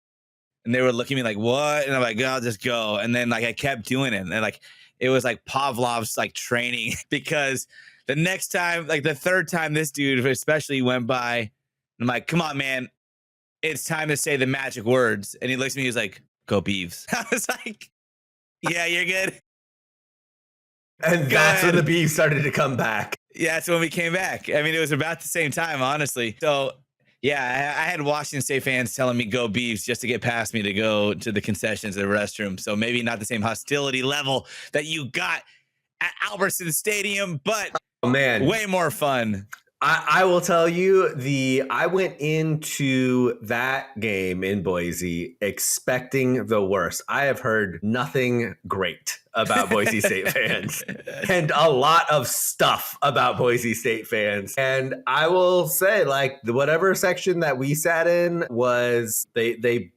And they were looking at me like, what? And I'm like, I'll just go. And then like I kept doing it. And like it was like Pavlov's like training, because the next time, like the third time this dude especially went by, I'm like, come on, man. It's time to say the magic words. And he looks at me, he's like, go Beavs. I was like, yeah, you're good.
And that's when the Beavs started to come back.
Yeah, that's when we came back. I mean, it was about the same time, honestly. So, yeah, I had Washington State fans telling me go Beavs just to get past me to go to the concessions of the restroom. So maybe not the same hostility level that you got at Albertson Stadium, but way more fun.
I will tell you, I went into that game in Boise expecting the worst. I have heard nothing great about Boise State fans and a lot of stuff about Boise State fans. And I will say, like, whatever section that we sat in was they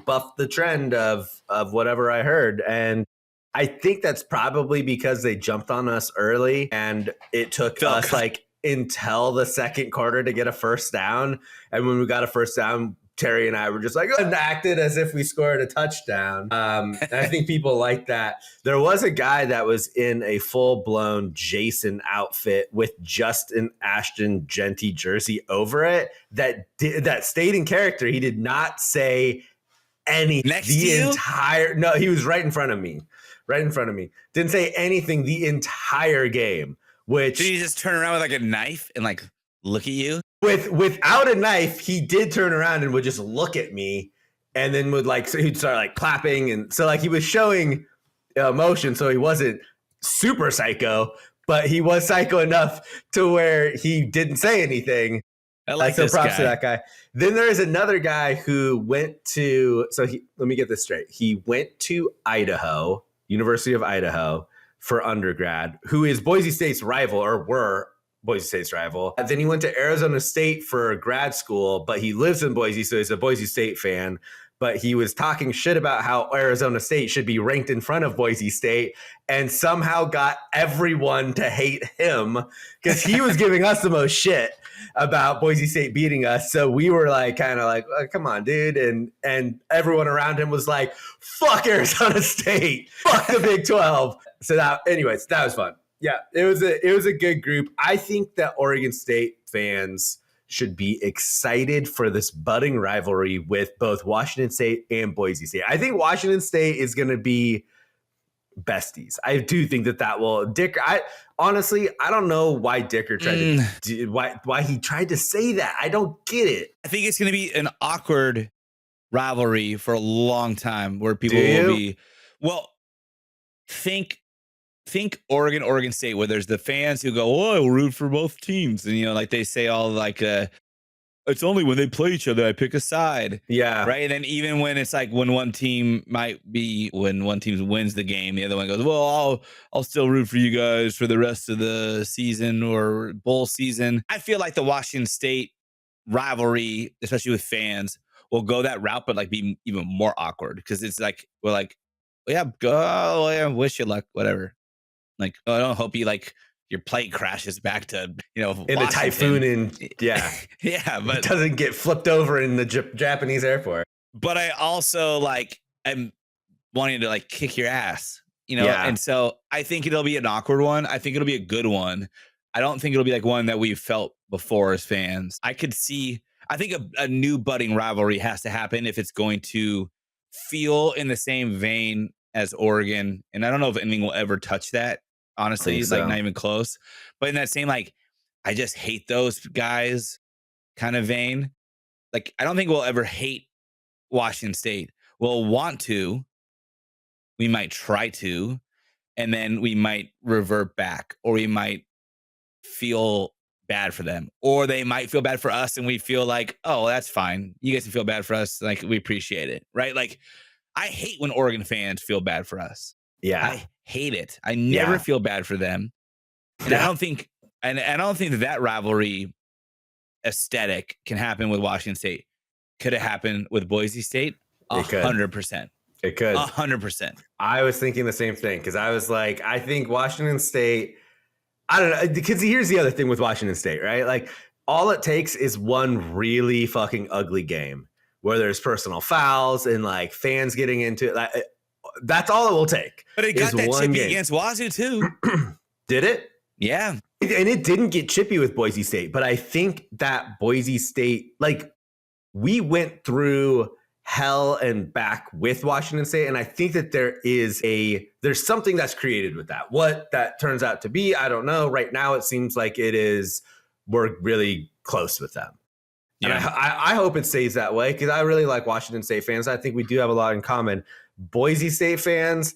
buffed the trend of whatever I heard. And I think that's probably because they jumped on us early, and it took us like until the second quarter to get a first down. And when we got a first down, Terry and I were just like, and acted as if we scored a touchdown. And I think people like that. There was a guy that was in a full-blown Jason outfit with just an Ashton Genty jersey over it that stayed in character. He did not say anything.
Next to you?
No, he was right in front of me. Didn't say anything the entire game. which
did he just turn around with like a knife and like look at you?
Without a knife, he did turn around and would just look at me, and then would like, so he'd start like clapping, and so like he was showing emotion, so he wasn't super psycho, but he was psycho enough to where he didn't say anything.
I like
so
this
props
guy.
to that guy. Then there is another guy who went to, let me get this straight. He went to Idaho, University of Idaho for undergrad, who is Boise State's rival, or were Boise State's rival. Then he went to Arizona State for grad school, but he lives in Boise, so he's a Boise State fan. But he was talking shit about how Arizona State should be ranked in front of Boise State, and somehow got everyone to hate him because he was giving us the most shit about Boise State beating us. So we were like, kind of like, oh, come on, dude. And everyone around him was like, fuck Arizona State, fuck the Big 12. So that was fun. Yeah, it was a good group. I think that Oregon State fans should be excited for this budding rivalry with both Washington State and Boise State. I think Washington State is going to be besties. I do think that will Dicker. I don't know why Dicker tried why he tried to say that. I don't get it.
I think it's going to be an awkward rivalry for a long time where people will be, well, think Oregon State, where there's the fans who go, oh, I will root for both teams. And, like they say all like, it's only when they play each other I pick a side.
Yeah.
Right. And then even when it's like when one team wins the game, the other one goes, well, I'll still root for you guys for the rest of the season or bowl season. I feel like the Washington State rivalry, especially with fans, will go that route, but like be even more awkward because it's like, we're like, yeah, go, yeah, wish you luck, whatever. Like, oh, I don't hope you like your plane crashes back to, in
Washington. A typhoon yeah.
But
it doesn't get flipped over in the Japanese airport.
But I also like, I'm wanting to like kick your ass,
Yeah.
And so I think it'll be an awkward one. I think it'll be a good one. I don't think it'll be like one that we've felt before as fans. I think a new budding rivalry has to happen if it's going to feel in the same vein as Oregon. And I don't know if anything will ever touch that. Honestly, it's like not even close. But in that same, like, I just hate those guys kind of vein. Like, I don't think we'll ever hate Washington State. We'll want to. We might try to. And then we might revert back. Or we might feel bad for them. Or they might feel bad for us and we feel like, oh, that's fine. You guys can feel bad for us. Like, we appreciate it. Right? Like, I hate when Oregon fans feel bad for us.
Yeah.
I hate it. I never feel bad for them. And I don't think that rivalry aesthetic can happen with Washington State. Could it happen with Boise State? 100%.
It could.
100%.
I was thinking the same thing because I was like, I think Washington State, I don't know, because here's the other thing with Washington State, right? Like, all it takes is one really fucking ugly game where there's personal fouls and like fans getting into it. Like, that's all it will take.
But it got that chippy against Wazoo too.
Did it?
Yeah.
And it didn't get chippy with Boise State, but I think that Boise State, like, we went through hell and back with Washington State, and I think that there's something that's created with that. What that turns out to be, I don't know. Right now, it seems like we're really close with them. Yeah. And I hope it stays that way because I really like Washington State fans. I think we do have a lot in common. Boise State fans,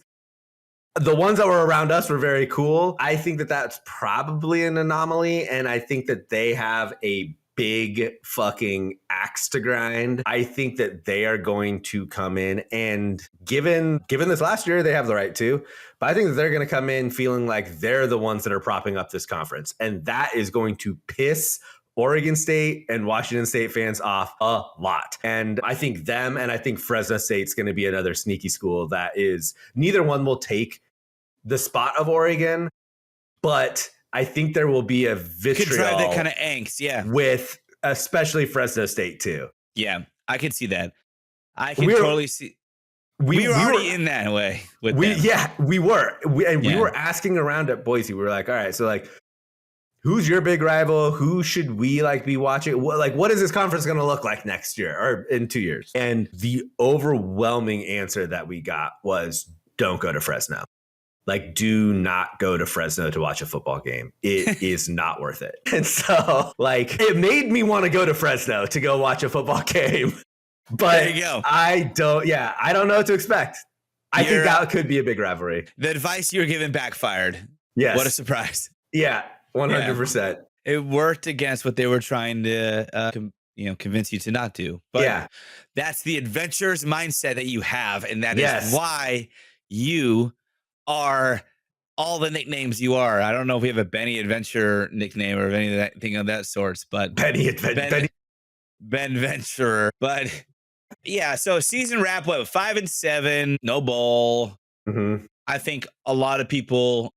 the ones that were around us were very cool. I think that that's probably an anomaly, and I think that they have a big fucking axe to grind. I think that they are going to come in, and given this last year, they have the right to, but I think that they're going to come in feeling like they're the ones that are propping up this conference, and that is going to piss Oregon State and Washington State fans off a lot. And I think them and I think Fresno State's going to be another sneaky school that is, neither one will take the spot of Oregon, but I think there will be a vitriol.
Could drive that kind of angst, yeah.
With especially Fresno State too.
Yeah, I could see that. I can totally see. We were already in that way with them.
Yeah, we were. We were asking around at Boise. We were like, all right, so like, who's your big rival? Who should we like be watching? What is this conference going to look like next year or in 2 years? And the overwhelming answer that we got was, don't go to Fresno. Like, do not go to Fresno to watch a football game. It is not worth it. And so, like, it made me want to go to Fresno to go watch a football game. But
There you go.
I don't know what to expect. I think that could be a big rivalry.
The advice you were given backfired.
Yes.
What a surprise.
Yeah, 100%.
It worked against what they were trying to convince you to not do. But that's the adventurous mindset that you have. And that is why you are all the nicknames you are. I don't know if we have a Benny Adventure nickname or anything of that sorts, but
Ben
Venturer. But yeah, so season wrap, 5-7, no bowl.
Mm-hmm.
I think a lot of people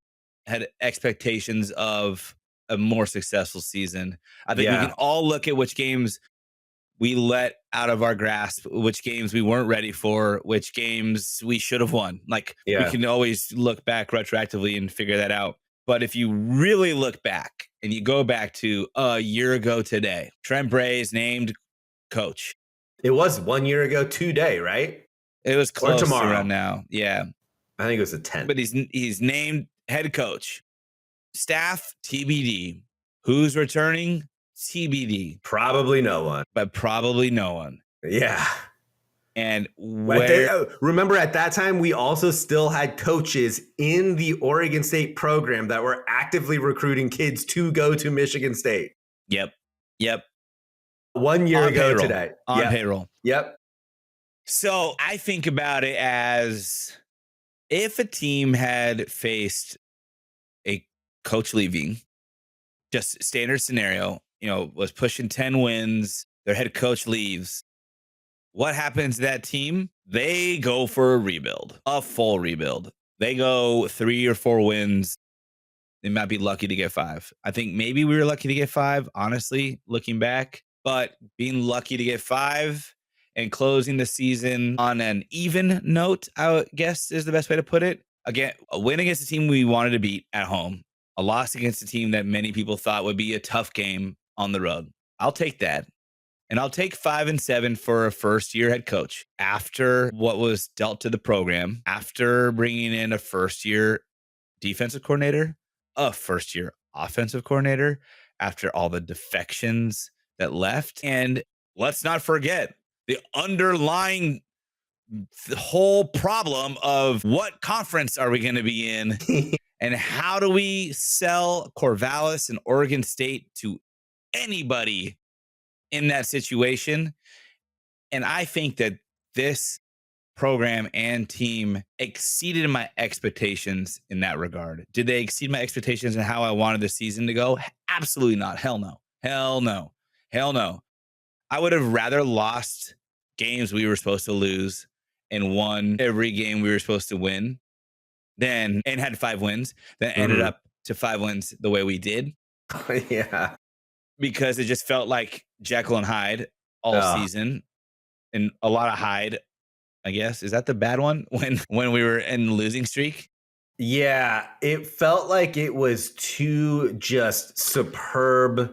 had expectations of a more successful season. I think we can all look at which games we let out of our grasp, which games we weren't ready for, which games we should have won. Like we can always look back retroactively and figure that out. But if you really look back and you go back to a year ago today, Trent Bray is named coach.
It was 1 year ago today, right?
It was close around now. Yeah.
I think it was the 10th.
But he's named head coach. Staff, TBD. Who's returning? TBD.
Probably no one.
But probably no one.
Yeah.
And
remember at that time, we also still had coaches in the Oregon State program that were actively recruiting kids to go to Michigan State.
Yep.
1 year ago today.
On payroll.
Yep.
So I think about it as if a team had faced a coach leaving, just standard scenario, was pushing 10 wins, their head coach leaves. What happens to that team? They go for a rebuild, a full rebuild. They go 3 or 4 wins. They might be lucky to get 5. I think maybe we were lucky to get 5, honestly, looking back. But being lucky to get 5 and closing the season on an even note, I guess is the best way to put it. Again, a win against a team we wanted to beat at home, a loss against a team that many people thought would be a tough game on the road. I'll take that. And I'll take 5-7 for a first-year head coach after what was dealt to the program, after bringing in a first-year defensive coordinator, a first-year offensive coordinator, after all the defections that left. And let's not forget the underlying whole problem of what conference are we going to be in and how do we sell Corvallis and Oregon State to anybody in that situation. And I think that this program and team exceeded my expectations in that regard. Did they exceed my expectations and how I wanted the season to go? Absolutely not. Hell no. I would have rather lost games we were supposed to lose and won every game we were supposed to win and had 5 wins than ended up to 5 wins the way we did.
Yeah.
Because it just felt like Jekyll and Hyde all season, and a lot of Hyde, I guess. Is that the bad one when we were in the losing streak?
Yeah, it felt like it was 2 just superb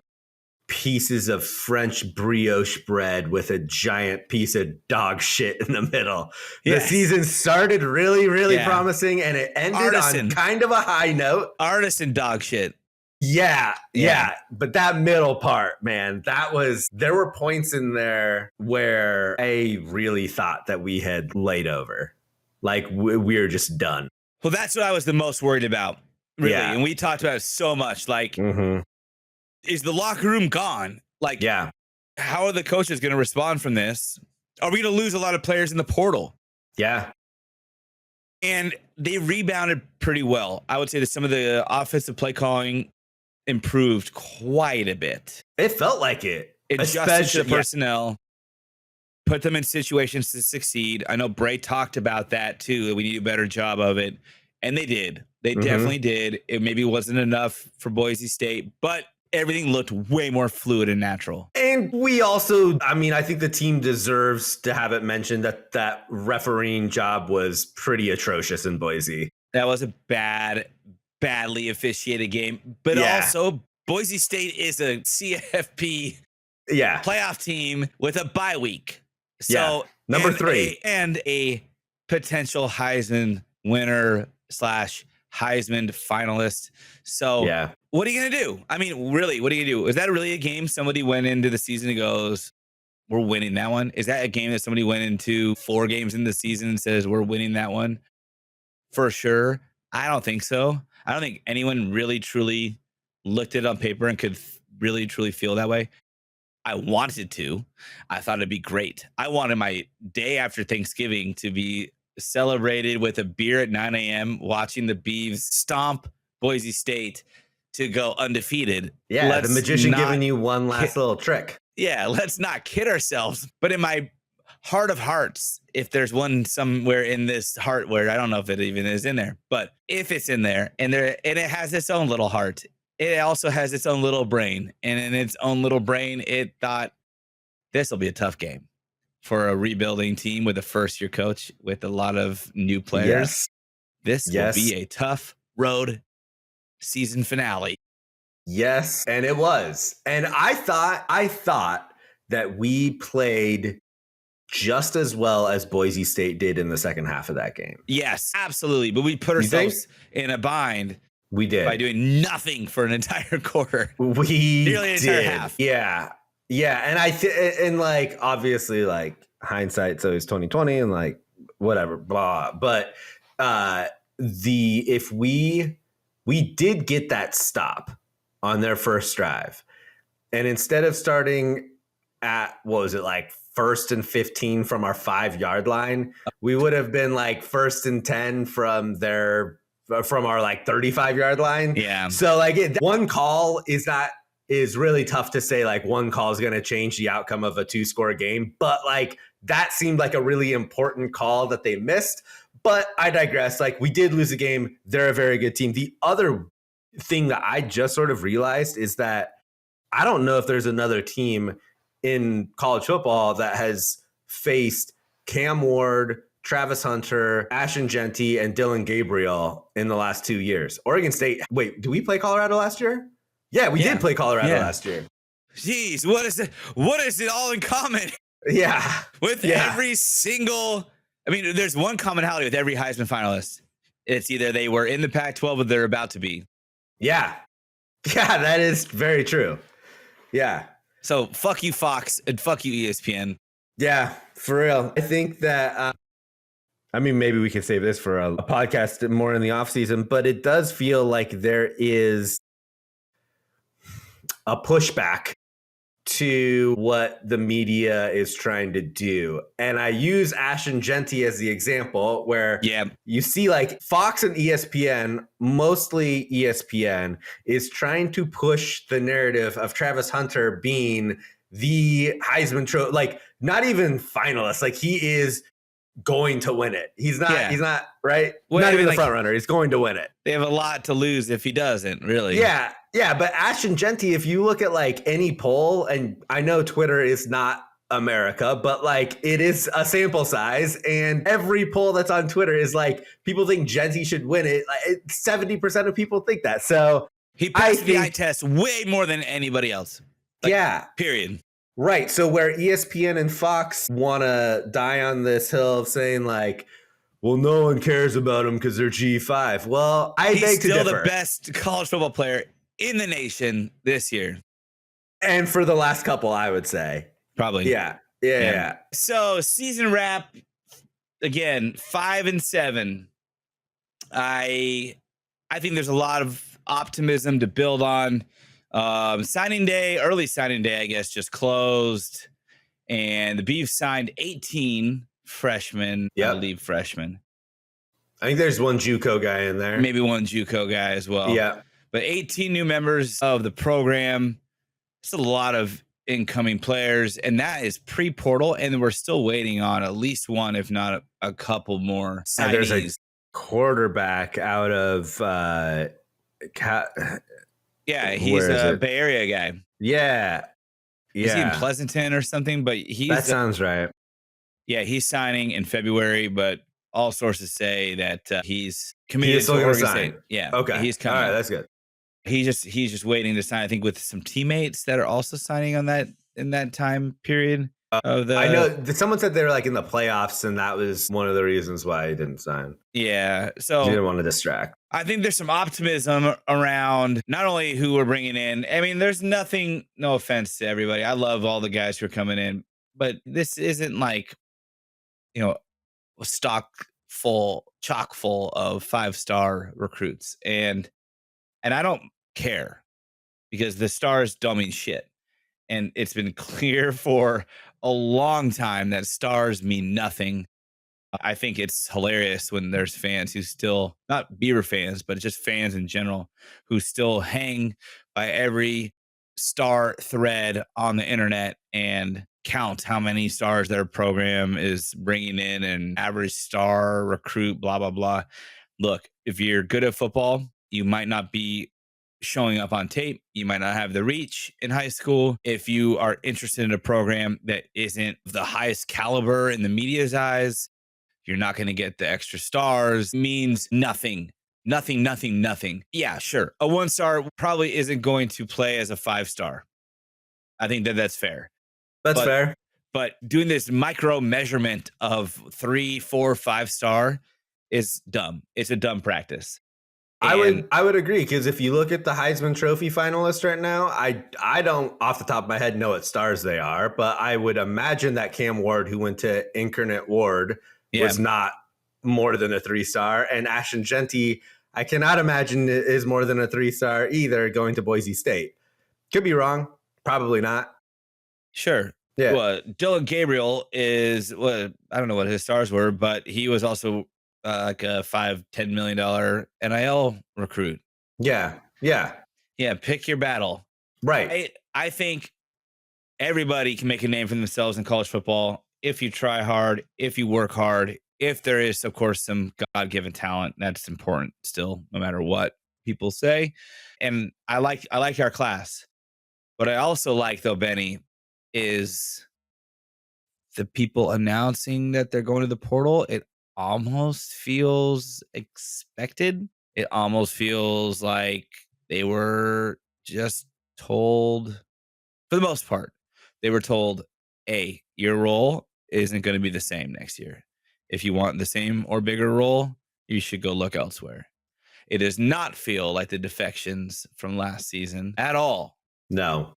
pieces of French brioche bread with a giant piece of dog shit in the middle. Yes. The season started really, really promising, and it ended on kind of a high note.
Artisan dog shit.
Yeah. But that middle part, man, there were points in there where I really thought that we had laid over. Like we were just done.
Well, that's what I was the most worried about, really. Yeah. And we talked about it so much. Like, is the locker room gone? Like, how are the coaches going to respond from this? Are we going to lose a lot of players in the portal?
Yeah.
And they rebounded pretty well. I would say that some of the offensive play calling improved quite a bit.
It felt like it.
Adjusted to the personnel, put them in situations to succeed. I know Bray talked about that too, that we need a better job of it. And they did. They definitely did. It maybe wasn't enough for Boise State, but everything looked way more fluid and natural.
And we also, I think the team deserves to have it mentioned that refereeing job was pretty atrocious in Boise.
That was a badly officiated game, but also Boise State is a CFP playoff team with a bye week. So
number 3
and a potential Heisman winner / Heisman finalist. So
Yeah.
what are you going to do? I mean, really, what are you going to do? Is that really a game somebody went into the season and goes, we're winning that one? Is that a game that somebody went into 4 games in the season and says, we're winning that one? For sure. I don't think so. I don't think anyone really, truly looked at it on paper and could really, truly feel that way. I wanted to. I thought it'd be great. I wanted my day after Thanksgiving to be celebrated with a beer at 9 a.m., watching the Beavs stomp Boise State to go undefeated.
Yeah, the magician giving you one last little trick.
Yeah, let's not kid ourselves. But in my heart of hearts, if there's one somewhere in this heart where I don't know if it even is in there, but if it's in there and it has its own little heart, it also has its own little brain. And in its own little brain, it thought this will be a tough game for a rebuilding team with a first-year coach with a lot of new players.
Yes.
This will be a tough road season finale.
Yes, and it was. And I thought that we played just as well as Boise State did in the second half of that game.
Yes, absolutely. But we put ourselves in a bind.
We did.
By doing nothing for an entire quarter.
We
nearly an entire half.
Yeah. Yeah. And and like, obviously, like, hindsight's always 2020 and like whatever, blah. But if we did get that stop on their first drive, and instead of starting at, what was it, like 1st and 15 from our 5-yard line, we would have been like 1st and 10 from our like 35-yard line.
Yeah.
So like one call is really tough to say like one call is going to change the outcome of a 2-score game. But like that seemed like a really important call that they missed. But I digress. Like, we did lose a game. They're a very good team. The other thing that I just sort of realized is that I don't know if there's another team in college football that has faced Cam Ward, Travis Hunter, Ashton Genty, and Dylan Gabriel in the last 2 years. Oregon State. Wait, did we play Colorado last year? Yeah, we did play Colorado last year.
Jeez, what is it? What is it all in common?
Yeah.
With every single, I mean, there's one commonality with every Heisman finalist. It's either they were in the Pac-12 or they're about to be.
Yeah. Yeah, that is very true. Yeah.
So fuck you, Fox, and fuck you, ESPN.
Yeah, for real. I think that, I mean, maybe we could save this for a podcast more in the off season, but it does feel like there is a pushback to what the media is trying to do. And I use Ashton Genty as the example where you see like Fox and ESPN, mostly ESPN, is trying to push the narrative of Travis Hunter being the Heisman Trophy, like not even finalist. Like, he is going to win it. He's not right.
Well,
not even the
like,
front runner. He's going to win it.
They have a lot to lose if he doesn't, really.
Yeah. Yeah. But Ashton Genty, if you look at like any poll, and I know Twitter is not America, but like it is a sample size, and every poll that's on Twitter is like people think Genty should win it. Like 70% of people think that. So
he passed the eye test way more than anybody else. Like,
yeah.
Period.
Right. So where ESPN and Fox want to die on this hill of saying like, well, no one cares about him because they're G5. Well,
he's still the best college football player in the nation this year.
And for the last couple, I would say.
Probably.
Yeah.
So season wrap, again, 5-7. I think there's a lot of optimism to build on. Signing day, early signing day, I guess, just closed, and the Beavs signed 18 freshmen. I believe freshmen.
I think there's one JUCO guy in there.
Maybe one JUCO guy as well.
Yeah.
But 18 new members of the program. It's a lot of incoming players, and that is pre-portal, and we're still waiting on at least one, if not a couple more signees.
There's a quarterback out of
yeah, he's a Bay Area guy.
Yeah.
Is he in Pleasanton or something? But
that sounds right.
Yeah, he's signing in February, but all sources say that he's committed to Oregon State. Yeah.
Okay.
He's coming.
All right, that's good.
He's just waiting to sign, I think, with some teammates that are also signing on that in that time period. of
I know
the.
that someone said they were like in the playoffs, and that was one of the reasons why he didn't sign.
Yeah.
He
So
didn't want to distract.
I think there's some optimism around not only who we're bringing in. I mean, there's nothing, no offense to everybody. I love all the guys who are coming in, but this isn't like, you know, a chock full of 5-star recruits. And I don't care because the stars don't mean shit. And it's been clear for a long time that stars mean nothing. I think it's hilarious when there's fans who still, not Beaver fans, but just fans in general, who still hang by every star thread on the internet and count how many stars their program is bringing in and average star recruit, blah, blah, blah. Look, if you're good at football, you might not be showing up on tape. You might not have the reach in high school. If you are interested in a program that isn't the highest caliber in the media's eyes, you're not going to get the extra stars. Means nothing. Nothing, nothing, nothing. Yeah, sure. A 1-star probably isn't going to play as a 5-star. I think that that's fair.
That's fair.
But doing this micro measurement of 3, 4, 5-star is dumb. It's a dumb practice.
I would agree, because if you look at the Heisman Trophy finalists right now, I don't off the top of my head know what stars they are, but I would imagine that Cam Ward, who went to Incarnate Ward, was not more than a 3-star, and Ashton Genty, I cannot imagine is more than a 3-star either, going to Boise State. Could be wrong, probably not.
Sure.
Yeah.
Well, Dylan Gabriel is, well, I don't know what his stars were, but he was also like a $5-10 million NIL recruit.
Yeah.
Pick your battle.
Right.
I think everybody can make a name for themselves in college football if you try hard, if you work hard, if there is, of course, some God-given talent. That's important still, no matter what people say. And I like our class. What I also like, though, Benny, is the people announcing that they're going to the portal. It almost feels expected. It almost feels like they were just told, for the most part, they were told, hey, your role isn't going to be the same next year. If you want the same or bigger role, you should go look elsewhere. It does not feel like the defections from last season at all.
No.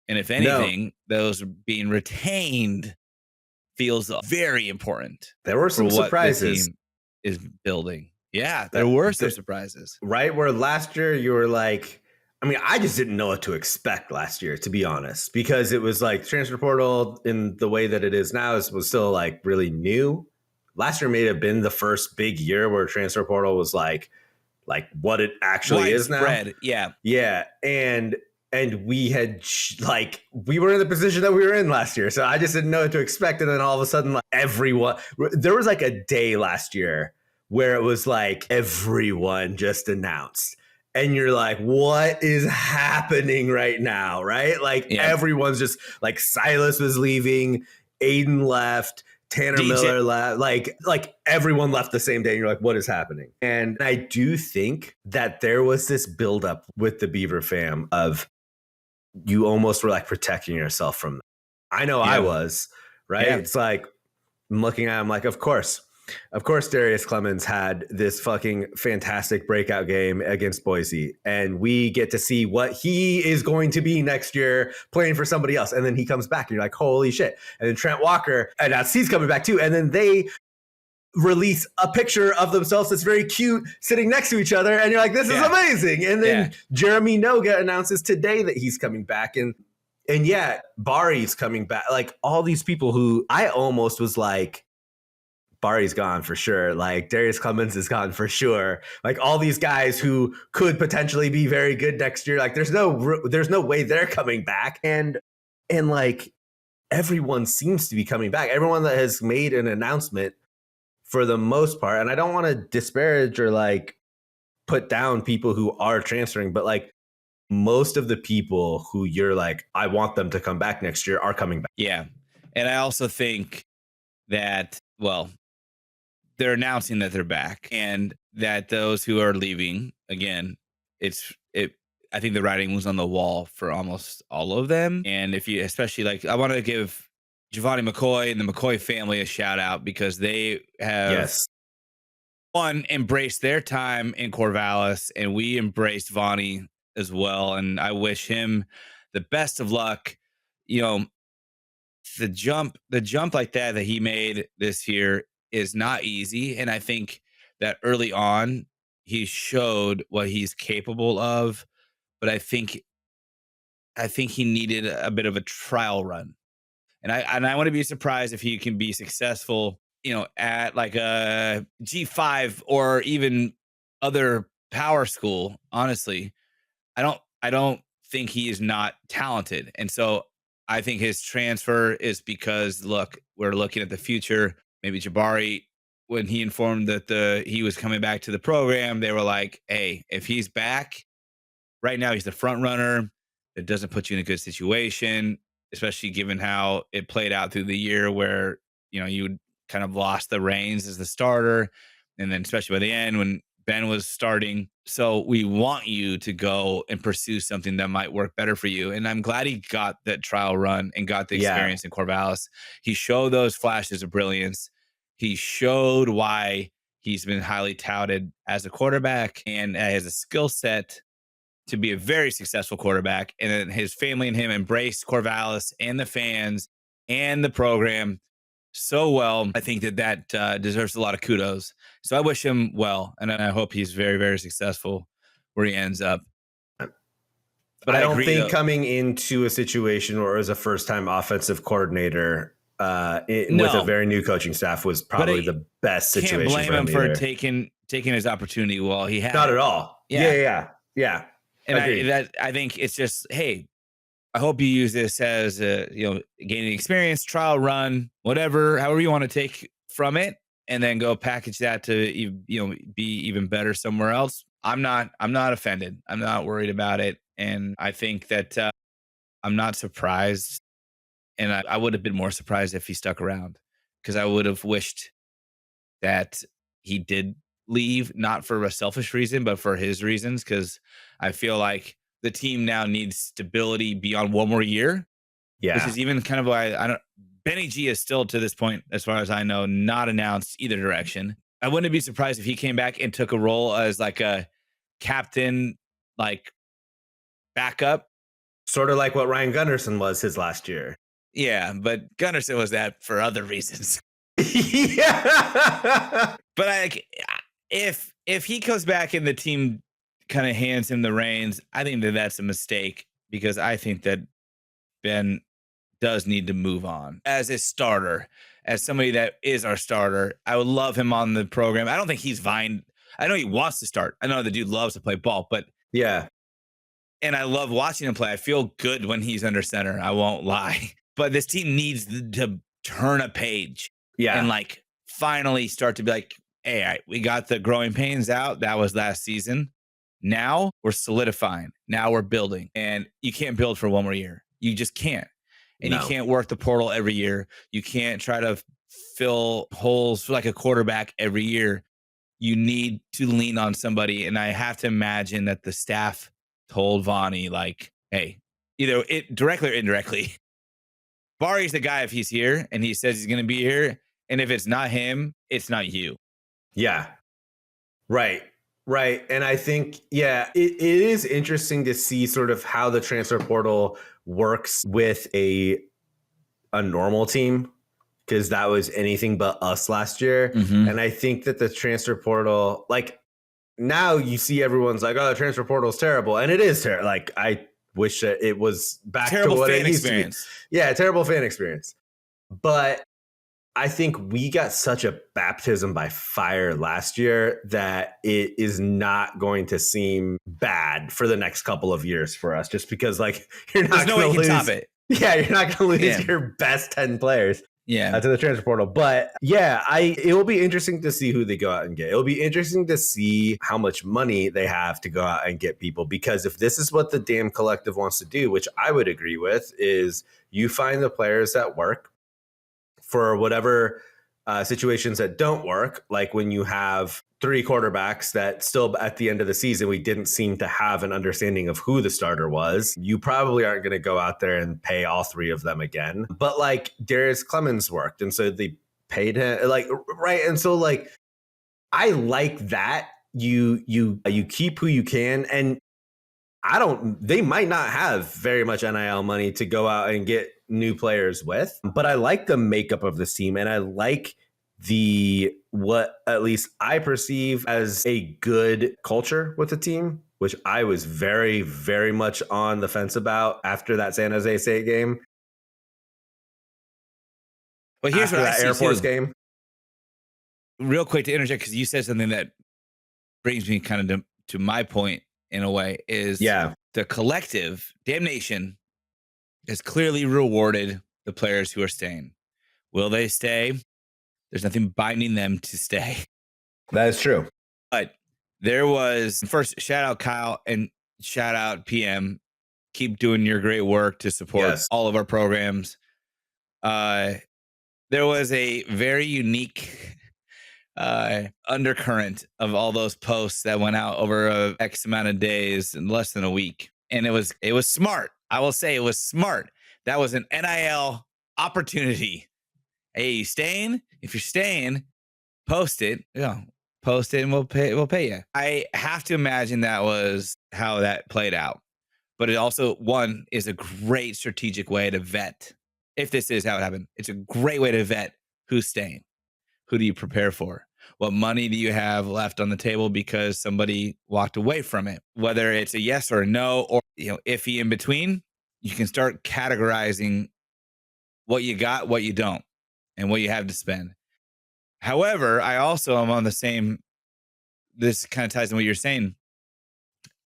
And if anything, those being retained feels very important.
There were some surprises.
The team is building. Yeah, there were some surprises.
Right, where last year you were like, I mean, I just didn't know what to expect last year, to be honest, because it was like transfer portal in the way that it is now was still like really new. Last year may have been the first big year where transfer portal was like what it actually is now. Yeah. And we had we were in the position that we were in last year. So I just didn't know what to expect. And then all of a sudden, like everyone, there was like a day last year where it was like everyone just announced. And you're like, what is happening right now? Right? Like everyone's just like Silas was leaving, Aiden left, Tanner Miller left, like everyone left the same day. And you're like, what is happening? And I do think that there was this buildup with the Beaver fam of you almost were like protecting yourself from them. I know I was, right? Yeah. It's like I'm looking at him like, of course, Darius Clemens had this fucking fantastic breakout game against Boise, and we get to see what he is going to be next year playing for somebody else. And then he comes back and you're like, holy shit. And then Trent Walker and now he's coming back too. And then they release a picture of themselves that's very cute sitting next to each other. And you're like, this is amazing. And then Jeremy Noga announces today that he's coming back. And Bari's coming back. Like all these people who I almost was like, Bari's gone for sure. Like Darius Clemens is gone for sure. Like all these guys who could potentially be very good next year. Like there's no way they're coming back. And like everyone seems to be coming back. Everyone that has made an announcement for the most part. And I don't want to disparage or like put down people who are transferring, but like most of the people who you're like, I want them to come back next year are coming back.
Yeah. And I also think that, well, they're announcing that they're back and that those who are leaving, again, I think the writing was on the wall for almost all of them. And if you, especially like, I want to give Giovanni McCoy and the McCoy family a shout out because they have
Yes.
one embraced their time in Corvallis, and we embraced Vonnie as well. And I wish him the best of luck. You know, the jump like that he made this year is not easy. And I think that early on he showed what he's capable of, but I think he needed a bit of a trial run. And I want to be surprised if he can be successful, at like a G5 or even other power school. Honestly, I don't think he is not talented. And so I think his transfer is because look, we're looking at the future. Maybe Jabari, when he informed that he was coming back to the program, they were like, hey, if he's back, right now he's the front runner. It doesn't put you in a good situation, especially given how it played out through the year where, you kind of lost the reins as the starter. And then especially by the end when Ben was starting. So we want you to go and pursue something that might work better for you. And I'm glad he got that trial run and got the experience in Corvallis. He showed those flashes of brilliance. He showed why he's been highly touted as a quarterback and has a skill set to be a very successful quarterback. And then his family and him embraced Corvallis and the fans and the program so well. I think that deserves a lot of kudos. So I wish him well, and I hope he's very, very successful where he ends up.
But I don't think coming into a situation where it was a first-time offensive coordinator with a very new coaching staff was probably the best situation.
Can't blame him for taking his opportunity while he had.
Not at all. Yeah.
And I think it's just, hey, I hope you use this as gaining experience, trial run, whatever, however you want to take from it, and then go package that to be even better somewhere else. I'm not offended. I'm not worried about it, and I think that I'm not surprised. And I would have been more surprised if he stuck around because I would have wished that he did leave, not for a selfish reason, but for his reasons, because I feel like the team now needs stability beyond one more year. Yeah. Which is even kind of why Benny G is still to this point, as far as I know, not announced either direction. I wouldn't be surprised if he came back and took a role as like a captain, like backup.
Sort of like what Ryan Gunderson was his last year.
Yeah, but Gunderson was that for other reasons.
Yeah.
But if he comes back and the team kind of hands him the reins, I think that's a mistake because I think that Ben does need to move on as a starter, as somebody that is our starter. I would love him on the program. I don't think he's vying. I know he wants to start. I know the dude loves to play ball, but
yeah.
And I love watching him play. I feel good when he's under center. I won't lie. But this team needs to turn a page. Yeah. And like finally start to be like, hey, all right, we got the growing pains out. That was last season. Now we're solidifying. Now we're building. And you can't build for one more year. You just can't. And you can't work the portal every year. You can't try to fill holes like a quarterback every year. You need to lean on somebody. And I have to imagine that the staff told Vonnie, like, hey, either it directly or indirectly, Bari's the guy if he's here and he says he's going to be here. And if it's not him, it's not you.
Yeah. Right. And I think, it is interesting to see sort of how the transfer portal works with a normal team, because that was anything but us last year. Mm-hmm. And I think that the transfer portal, like now you see everyone's like, oh, the transfer portal is terrible. And it is terrible. Like I wish that it was back
terrible
to what
fan
it used
experience.
To be. Yeah, terrible fan experience. But I think we got such a baptism by fire last year that it is not going to seem bad for the next couple of years for us, just because like you're not going to lose. Top it. Yeah, you're not going to lose your best 10 players.
Yeah,
to the transfer portal. But it will be interesting to see who they go out and get. It'll be interesting to see how much money they have to go out and get people, because if this is what the damn collective wants to do, which I would agree with, is you find the players that work for whatever situations that don't work, like when you have 3 quarterbacks that still at the end of the season, we didn't seem to have an understanding of who the starter was. You probably aren't going to go out there and pay all 3 of them again. But like Darius Clemens worked. And so they paid him like, right. And so like, I like that you keep who you can. And they might not have very much NIL money to go out and get new players with, but I like the makeup of this team. And I like what at least I perceive as a good culture with the team, which I was very, very much on the fence about after that San Jose State game.
But here's
after
what
that
I see
Air Force
too.
game.
Real quick to interject, because you said something that brings me kind of to my point in a way, is the collective damnation has clearly rewarded the players who are staying. Will they stay? There's nothing binding them to stay.
That is true.
But there was, first, shout out Kyle and shout out PM. Keep doing your great work to support all of our programs. There was a very unique undercurrent of all those posts that went out over X amount of days in less than a week. And it was smart. I will say it was smart. That was an NIL opportunity. Hey, you staying? If you're staying, post it. Post it and we'll pay you. I have to imagine that was how that played out. But it also, one, is a great strategic way to vet. If this is how it happened, it's a great way to vet who's staying. Who do you prepare for? What money do you have left on the table because somebody walked away from it? Whether it's a yes or a no, or iffy in between, you can start categorizing what you got, what you don't, and what you have to spend. However, I also am on the same, this kind of ties in what you're saying.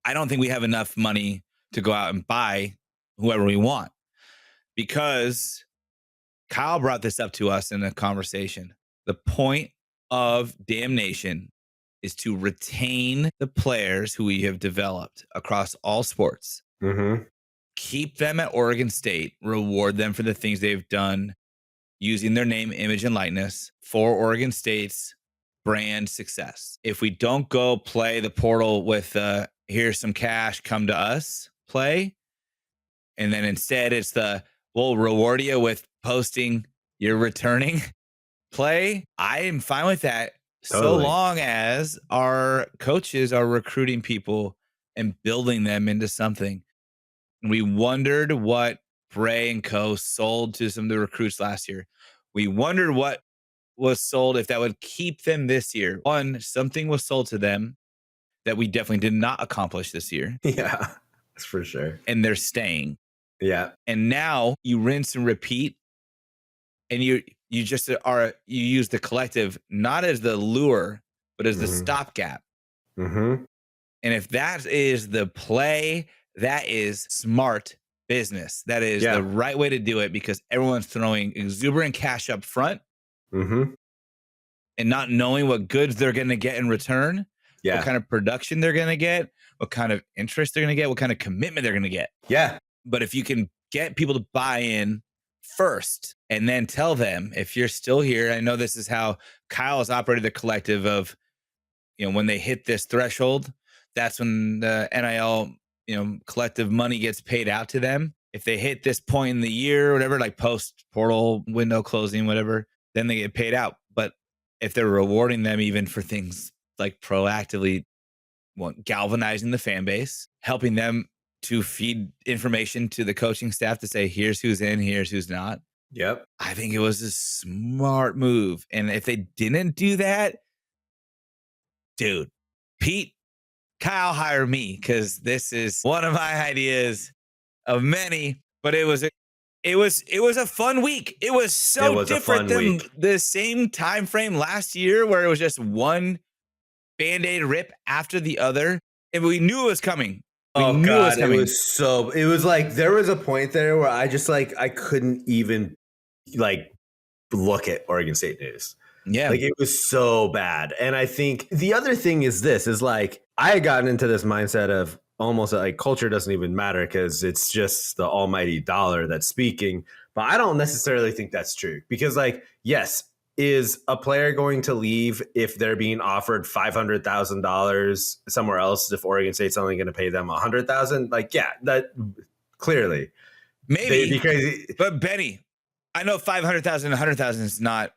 I don't think we have enough money to go out and buy whoever we want, because Kyle brought this up to us in a conversation. The point of damnation is to retain the players who we have developed across all sports.
Mm-hmm.
Keep them at Oregon State, reward them for the things they've done using their name, image, and likeness for Oregon State's brand success. If we don't go play the portal with here's some cash, come to us play, and then instead it's we'll reward you with posting your returning play, I am fine with that. Totally. So long as our coaches are recruiting people and building them into something. We wondered what Bray and Co. sold to some of the recruits last year. We wondered what was sold, if that would keep them this year. One, something was sold to them that we definitely did not accomplish this year.
Yeah, that's for sure.
And they're staying.
Yeah.
And now you rinse and repeat, and you use the collective not as the lure, but as the stopgap.
Mm-hmm.
And if that is the play, that is smart business. That is the right way to do it, because everyone's throwing exuberant cash up front and not knowing what goods they're going to get in return, what kind of production they're going to get, what kind of interest they're going to get, what kind of commitment they're going to get.
Yeah.
But if you can get people to buy in first and then tell them, if you're still here, I know this is how Kyle has operated the collective of, when they hit this threshold, that's when the NIL, collective money gets paid out to them. If they hit this point in the year or whatever, like post portal window closing, whatever, then they get paid out. But if they're rewarding them even for things like proactively galvanizing the fan base, helping them to feed information to the coaching staff to say, here's who's in, here's who's not.
Yep.
I think it was a smart move. And if they didn't do that, dude, Pete, Kyle, hire me, because this is one of my ideas of many. But it was a fun week. It was so different than the same time frame last year, where it was just one Band-Aid rip after the other, and we knew it was coming.
It was like there was a point there where I just I couldn't even look at Oregon State news.
Yeah.
It was so bad. And I think the other thing is I had gotten into this mindset of almost culture doesn't even matter because it's just the almighty dollar that's speaking. But I don't necessarily think that's true, because yes, is a player going to leave if they're being offered $500,000 somewhere else if Oregon State's only going to pay them $100,000? Like, yeah, that clearly.
Maybe.
They'd be crazy.
But Benny, I know 500,000, 100,000 is not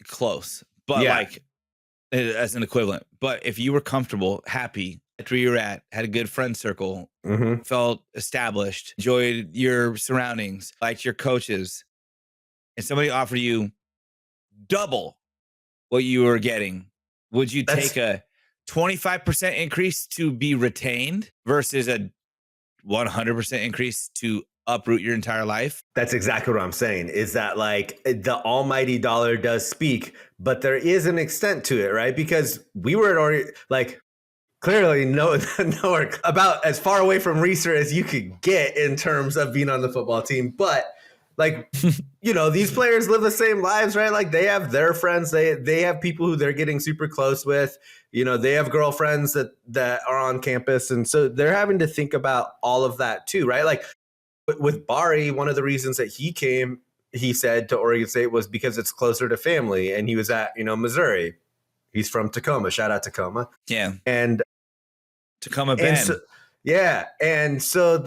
close, but like as an equivalent. But if you were comfortable, happy at where you're at, had a good friend circle, felt established, enjoyed your surroundings, liked your coaches, and somebody offered you double what you were getting, would you take a 25% increase to be retained versus a 100% increase to uproot your entire life?
That's exactly what I'm saying, is that like the almighty dollar does speak, but there is an extent to it, right? Because we were already like clearly nowhere about as far away from Reeser as you could get in terms of being on the football team. But like, you know, these players live the same lives, right? Like they have their friends, they have people who they're getting super close with, you know, they have girlfriends that are on campus. And so they're having to think about all of that too, right? Like with Bari, one of the reasons that he said to Oregon State was because it's closer to family. And he was at, you know, Missouri. He's from Tacoma. Shout out Tacoma.
Yeah.
And
Tacoma Ben.
And so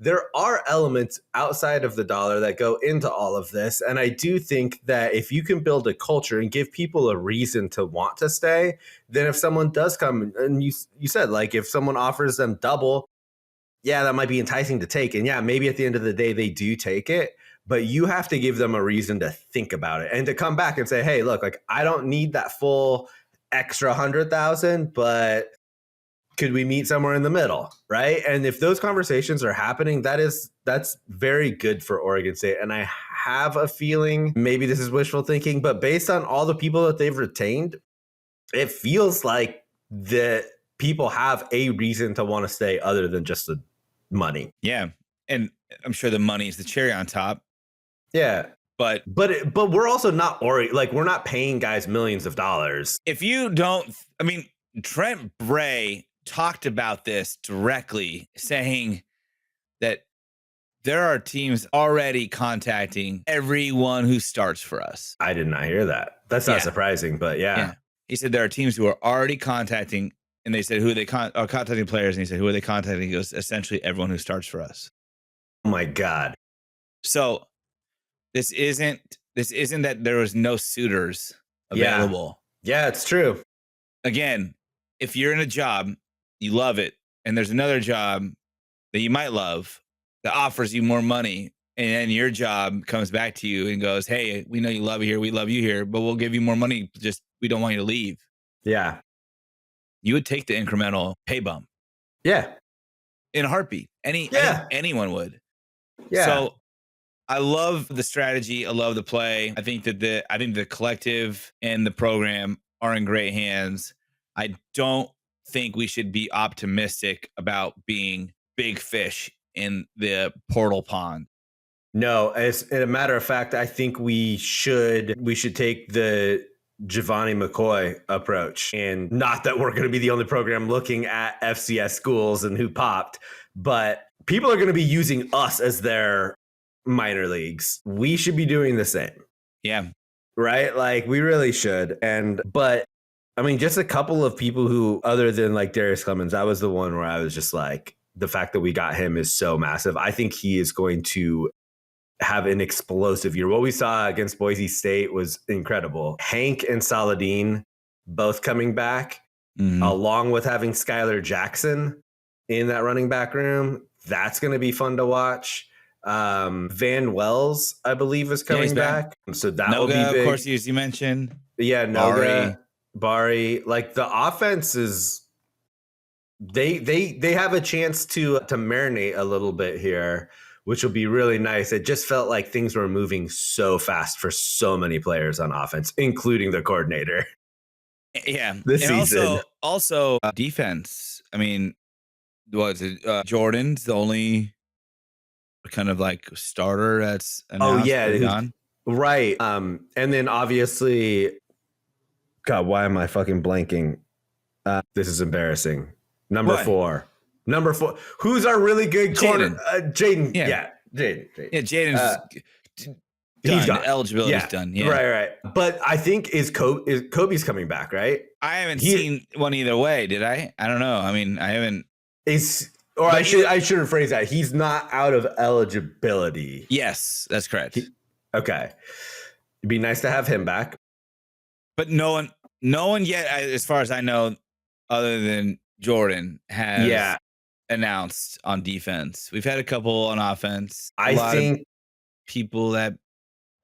there are elements outside of the dollar that go into all of this. And I do think that if you can build a culture and give people a reason to want to stay, then if someone does come, and you said, like, if someone offers them double, yeah, that might be enticing to take. And yeah, maybe at the end of the day, they do take it. But you have to give them a reason to think about it and to come back and say, hey, look, like, I don't need that full extra 100,000, but could we meet somewhere in the middle, right? And if those conversations are happening, that's very good for Oregon State. And I have a feeling, maybe this is wishful thinking, but based on all the people that they've retained, it feels like the people have a reason to want to stay other than just the money.
Yeah. And I'm sure the money is the cherry on top.
Yeah. But we're also not we're not paying guys millions of dollars.
If you don't, I mean, Trent Bray talked about this directly, saying that there are teams already contacting everyone who starts for us.
I did not hear that. That's not surprising, but yeah.
He said there are teams who are already contacting, and they said who they are contacting players, and he said who are they contacting? He goes, essentially everyone who starts for us.
Oh my God.
So this isn't that there was no suitors available.
Yeah, it's true.
Again, if you're in a job, you love it, and there's another job that you might love that offers you more money, and then your job comes back to you and goes, hey, we know you love it here, we love you here, but we'll give you more money, just we don't want you to leave.
Yeah.
You would take the incremental pay bump.
Yeah.
In a heartbeat. Anyone would.
Yeah.
So I love the strategy. I love the play. I think that the collective and the program are in great hands. I don't think we should be optimistic about being big fish in the portal pond.
No, as a matter of fact, I think we should take the Giovanni McCoy approach. And not that we're going to be the only program looking at FCS schools and who popped, but people are going to be using us as their minor leagues. We should be doing the same.
Yeah.
Right? Like we really should. But I mean, just a couple of people who, other than like Darius Clemens, that was the one where I was just like, the fact that we got him is so massive. I think he is going to have an explosive year. What we saw against Boise State was incredible. Hank and Saladin both coming back, along with having Skylar Jackson in that running back room. That's going to be fun to watch. Van Wells, I believe, is coming back. So that will be big.
Of course, as you mentioned.
Yeah, Noga, Bari. Like the offense is, they have a chance to marinate a little bit here, which will be really nice. It just felt like things were moving so fast for so many players on offense, including the coordinator.
Yeah.
This season.
Also defense. I mean, what is it? Jordan's the only kind of like starter that's announced.
Oh, yeah. Right. And then obviously, God, why am I fucking blanking? This is embarrassing. Number four. Who's our really good corner?
Jaden.
Jaden. Yeah. Jaden.
Yeah, Jaden's
He's
done.
gone.
Eligibility's done. Yeah.
Right. But I think Kobe's coming back, right?
I haven't seen one either way. Did I? I don't know. I mean, I haven't. I shouldn't phrase that. He's not out of eligibility. Yes, that's correct.
Okay. It'd be nice to have him back.
But no one yet, as far as I know, other than Jordan, has announced on defense. We've had a couple on offense. A lot of people that,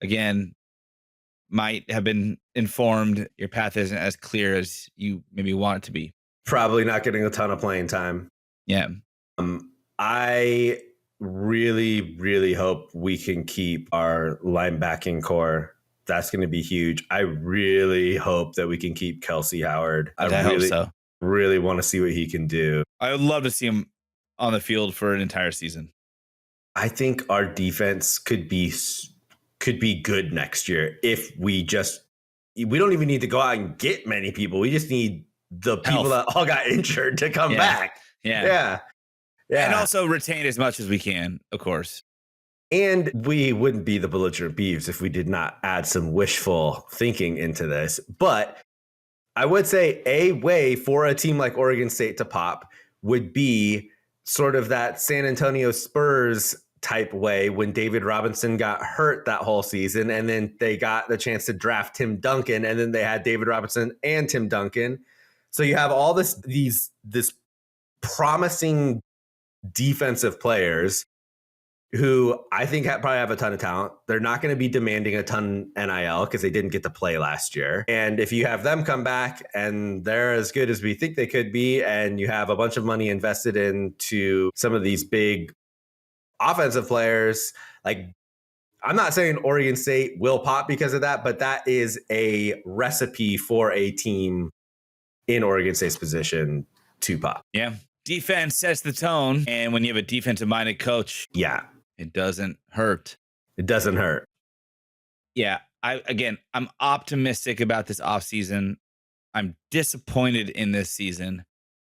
again, might have been informed your path isn't as clear as you maybe want it to be.
Probably not getting a ton of playing time.
Yeah.
I really, really hope we can keep our linebacking core. That's going to be huge. I really hope that we can keep Kelsey Howard.
I hope so.
Really want to see what he can do.
I would love to see him on the field for an entire season.
I think our defense could be good next year if we don't even need to go out and get many people. We just need the people that all got injured to come back. Yeah.
And also retain as much as we can, of course.
And we wouldn't be the Belligerent Beavs if we did not add some wishful thinking into this. But I would say a way for a team like Oregon State to pop would be sort of that San Antonio Spurs type way when David Robinson got hurt that whole season. And then they got the chance to draft Tim Duncan. And then they had David Robinson and Tim Duncan. So you have all this promising defensive players who I think probably have a ton of talent. They're not going to be demanding a ton NIL because they didn't get to play last year. And if you have them come back and they're as good as we think they could be, and you have a bunch of money invested into some of these big offensive players, like, I'm not saying Oregon State will pop because of that, but that is a recipe for a team in Oregon State's position to pop.
Yeah. Defense sets the tone. And when you have a defensive-minded coach, it doesn't hurt.
It doesn't hurt.
Yeah. I'm optimistic about this offseason. I'm disappointed in this season.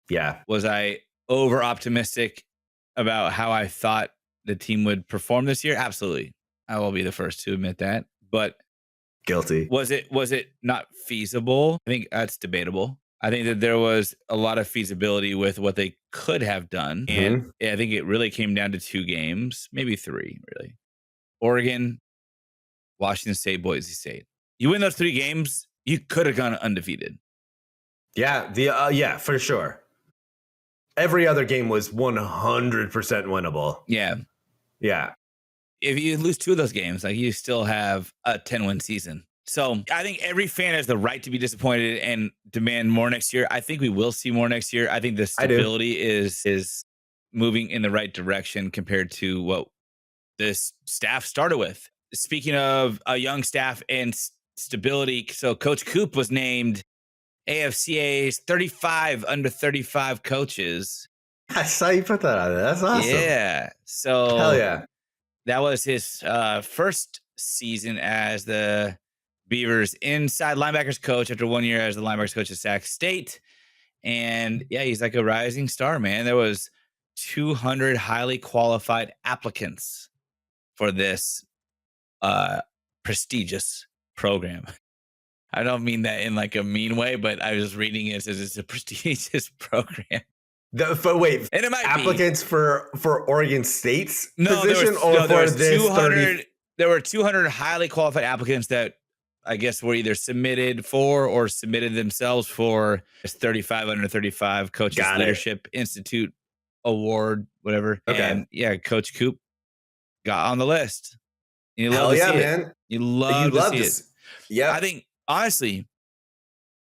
Yeah.
Was I over-optimistic about how I thought the team would perform this year? Absolutely. I will be the first to admit that. But
guilty.
Was it not feasible? I think that's debatable. I think that there was a lot of feasibility with what they could have done. And I think it really came down to 2 games, maybe 3, really. Oregon, Washington State, Boise State. You win those 3 games, you could have gone undefeated.
Yeah, for sure. Every other game was 100% winnable. Yeah.
If you lose 2 of those games, like, you still have a 10-win season. So I think every fan has the right to be disappointed and demand more next year. I think we will see more next year. I think the stability is moving in the right direction compared to what this staff started with. Speaking of a young staff and stability, so Coach Coop was named AFCA's 35 under 35 coaches.
I saw you put that on there. That's awesome.
Yeah. So
hell yeah.
That was his first season as the Beavers inside linebackers coach after 1 year as the linebackers coach at Sac State. And yeah, he's like a rising star, man. There was 200 highly qualified applicants for this prestigious program. I don't mean that in like a mean way, but I was reading it as it's a prestigious program.
Wait,
and it might
applicants
be.
for Oregon State's
position there were 200 highly qualified applicants that I guess were either submitted for or submitted themselves for this 35 under 35 Coaches Leadership Institute Award, whatever.
Okay.
And yeah, Coach Coop got on the list. You
love to see man.
It. You love to see it.
Yeah.
I think, honestly,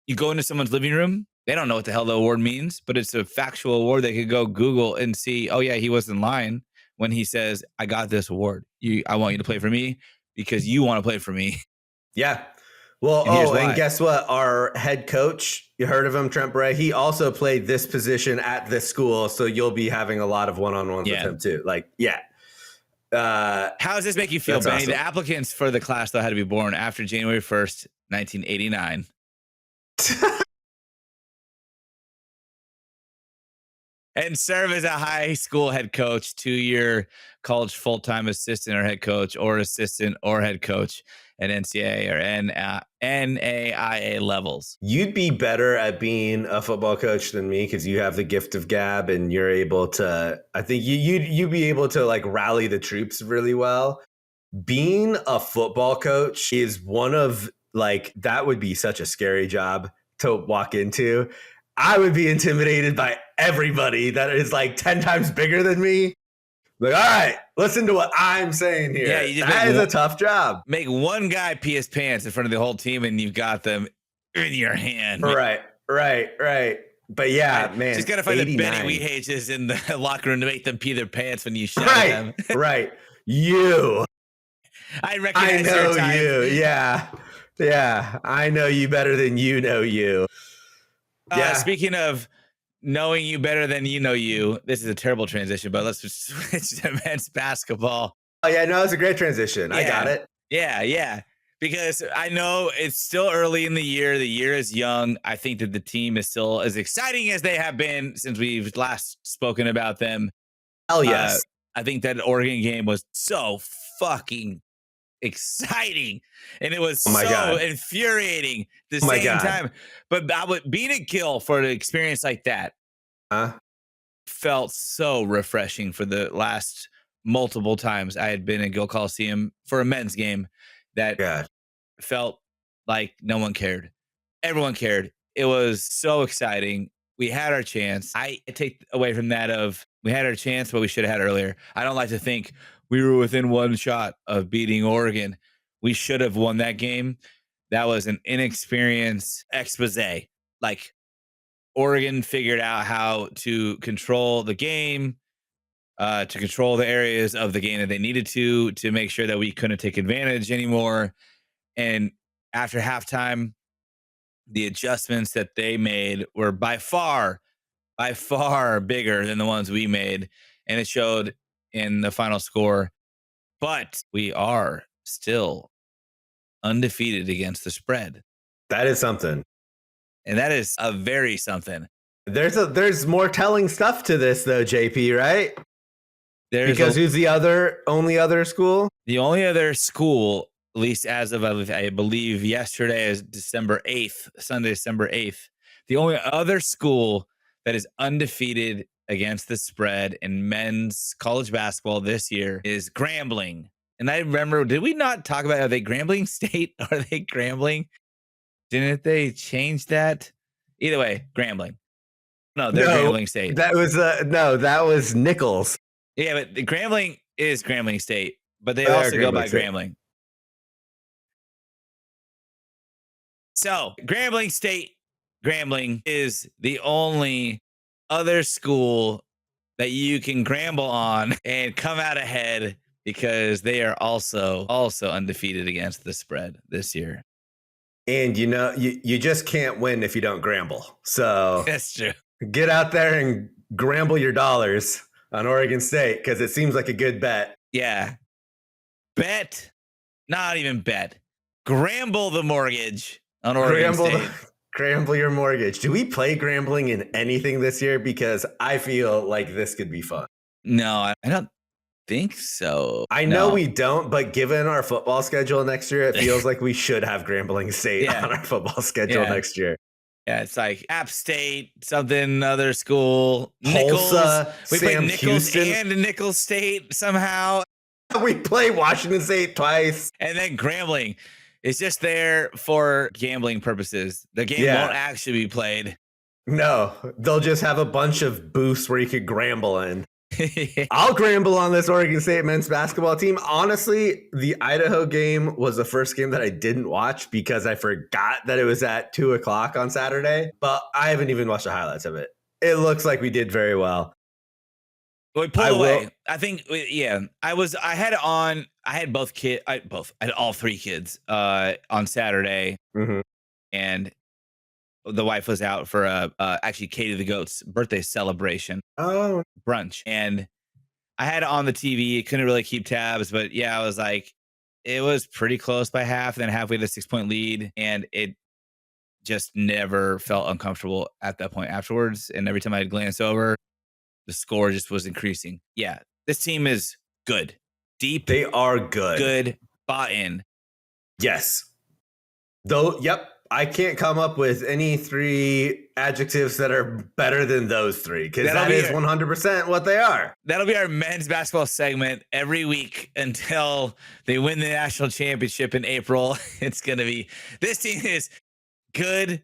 you go into someone's living room, they don't know what the hell the award means, but it's a factual award. They could go Google and see, oh yeah, he was in line when he says, I got this award. I want you to play for me because you want to play for me.
Yeah. Well, and guess what? Our head coach, you heard of him, Trent Bray, he also played this position at this school. So you'll be having a lot of one-on-ones with him too. Like, yeah.
How does this make you feel, Benny?
Awesome.
The applicants for the class, though, had to be born after January 1st, 1989. and serve as a high school head coach, 2-year college full-time assistant or head coach or assistant or head coach at NCAA or NAIA levels.
You'd be better at being a football coach than me because you have the gift of gab and you're able to, I think you'd be able to like rally the troops really well. Being a football coach is one of like, that would be such a scary job to walk into. I would be intimidated by everybody that is like 10 times bigger than me. Like, all right, listen to what I'm saying here. Yeah, that is a tough job.
Make one guy pee his pants in front of the whole team and you've got them in your hand.
Right. But yeah, man.
Just got to find 89. The Benny Weehages in the locker room to make them pee their pants when you shout at them.
Right. You.
I recognize
your
time.
You. Yeah. I know you better than you know you.
Yeah. Speaking of knowing you better than you know you, this is a terrible transition, but let's just switch to men's basketball.
Oh, yeah, no, it's a great transition. I got it.
Yeah. Because I know it's still early in the year. The year is young. I think that the team is still as exciting as they have been since we've last spoken about them.
Hell yes.
I think that Oregon game was so fucking exciting and it was infuriating at the same time. But being a Gill for an experience like that felt so refreshing for the last multiple times I had been in Gill Coliseum for a men's game that felt like no one cared. Everyone cared. It was so exciting. We had our chance. I take away from that of we had our chance, but we should have had earlier. I don't like to think we were within one shot of beating Oregon. We should have won that game. That was an inexperienced expose. Like Oregon figured out how to control the game, to control the areas of the game that they needed to make sure that we couldn't take advantage anymore. And after halftime, the adjustments that they made were by far bigger than the ones we made. And it showed in the final score, but we are still undefeated against the spread.
That is something.
And that is a very something.
There's more telling stuff to this though, JP, right? Because who's the only other school?
The only other school, at least as of, I believe yesterday is Sunday, December 8th. The only other school that is undefeated against the spread in men's college basketball this year is Grambling. And I remember, did we not talk about, are they Grambling State? Are they Grambling? Didn't they change that? Either way, Grambling. No, they're Grambling State.
That was Nichols.
Yeah, but the Grambling is Grambling State, but they also go by Grambling. So Grambling State, Grambling is the only other school that you can gramble on and come out ahead because they are also undefeated against the spread this year.
And you just can't win if you don't gramble. So
that's true.
Get out there and gramble your dollars on Oregon State because it seems like a good bet.
Yeah. Bet. Not even bet. Gramble the mortgage on Oregon State.
Gramble your mortgage. Do we play Grambling in anything this year? Because I feel like this could be fun.
No, I don't think so.
I know we don't, but given our football schedule next year, it feels like we should have Grambling State on our football schedule next year.
Yeah, it's like App State, something other school,
Tulsa,
we
Sam
play Nichols
Houston.
and Nichols State somehow.
We play Washington State twice.
And then Grambling is just there for gambling purposes. The game won't actually be played.
No, they'll just have a bunch of booths where you could gramble in. I'll gramble on this Oregon State men's basketball team. Honestly, the Idaho game was the first game that I didn't watch because I forgot that it was at 2:00 on Saturday, but I haven't even watched the highlights of it. It looks like we did very well.
We pulled away. I think, I had it on. I had I had all three kids on Saturday, and the wife was out for actually Katie the Goat's birthday celebration brunch, and I had it on the TV. Couldn't really keep tabs, but I was like, it was pretty close by half. Then halfway the 6-point lead, and it just never felt uncomfortable at that point afterwards. And every time I'd glance over, the score just was increasing. Yeah, this team is good, deep,
They are good.
bought in.
Yes. Though, yep. I can't come up with any 3 adjectives that are better than those 3 because that is 100% what they are.
That'll be our men's basketball segment every week until they win the national championship in April. It's going to be, this team is good,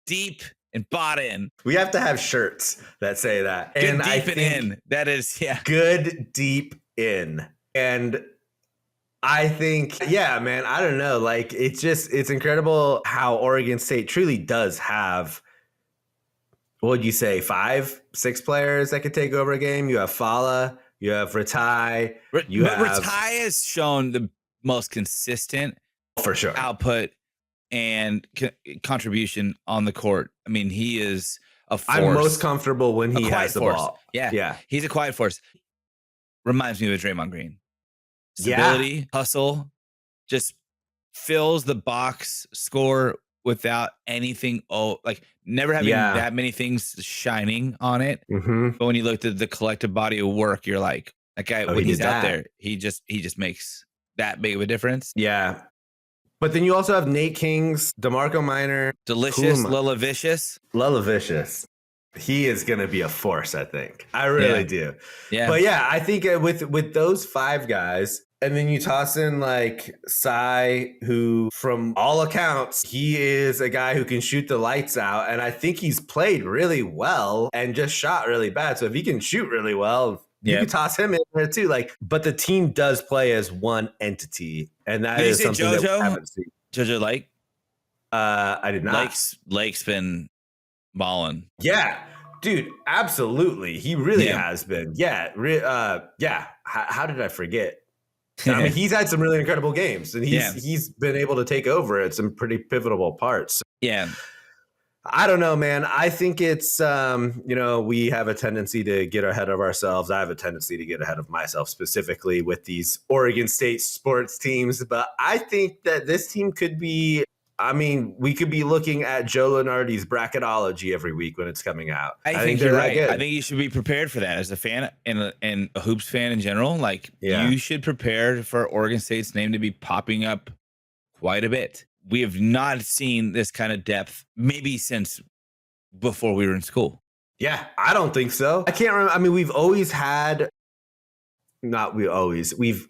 deep, and bought in.
We have to have shirts that say that.
Good,
and
deep,
I
and
think
in. That is, yeah.
Good, deep, in. And I think, yeah, man, I don't know. Like, it's incredible how Oregon State truly does have, what would you say, 5, 6 players that could take over a game? You have Fala, you have Ratai.
Ratai has shown the most consistent
for sure
output and contribution on the court. I mean, he is a force.
I'm most comfortable when he has the ball.
Yeah. He's a quiet force. Reminds me of a Draymond Green. Stability, hustle, just fills the box score without anything. Never having that many things shining on it.
Mm-hmm.
But when you look at the collective body of work, you're like, that guy, when he's out there, he just makes that big of a difference.
Yeah. But then you also have Nate Kings, DeMarco Minor,
Delicious,
Lulavicious. He is going to be a force, I think. I really do.
Yeah.
But yeah, I think with those 5 guys, and then you toss in like Sai, who from all accounts, he is a guy who can shoot the lights out. And I think he's played really well and just shot really bad. So if he can shoot really well, you can toss him in there too. But the team does play as one entity. And that is something that we haven't seen.
JoJo Lake?
I did not.
Lake's been balling.
Yeah, dude, absolutely. He really has been. Yeah. How did I forget? I mean, he's had some really incredible games, and he's been able to take over at some pretty pivotal parts.
Yeah.
I don't know, man. I think it's, we have a tendency to get ahead of ourselves. I have a tendency to get ahead of myself, specifically with these Oregon State sports teams. But I think that this team could be, we could be looking at Joe Lunardi's bracketology every week when it's coming out.
I think you're right. I think you should be prepared for that as a fan and a hoops fan in general. You should prepare for Oregon State's name to be popping up quite a bit. We have not seen this kind of depth maybe since before we were in school.
Yeah, I don't think so. I can't remember. I mean, we've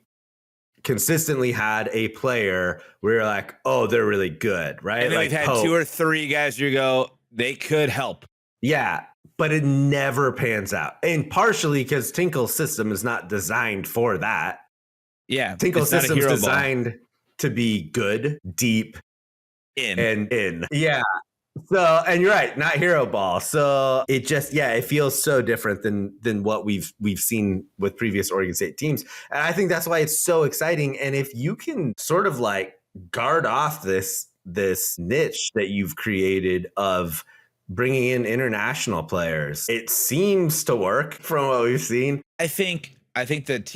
consistently had a player where you're like, oh, they're really good, right?
And then we've had 2 or 3 guys where you go, they could help.
Yeah, but it never pans out. And partially because Tinkle's system is not designed for that.
Yeah.
Tinkle's system is designed to be good, deep, in. Yeah. So, and you're right, not hero ball. So it just, it feels so different than what we've seen with previous Oregon State teams. And I think that's why it's so exciting. And if you can sort of guard off this niche that you've created of bringing in international players, it seems to work from what we've seen.
I think that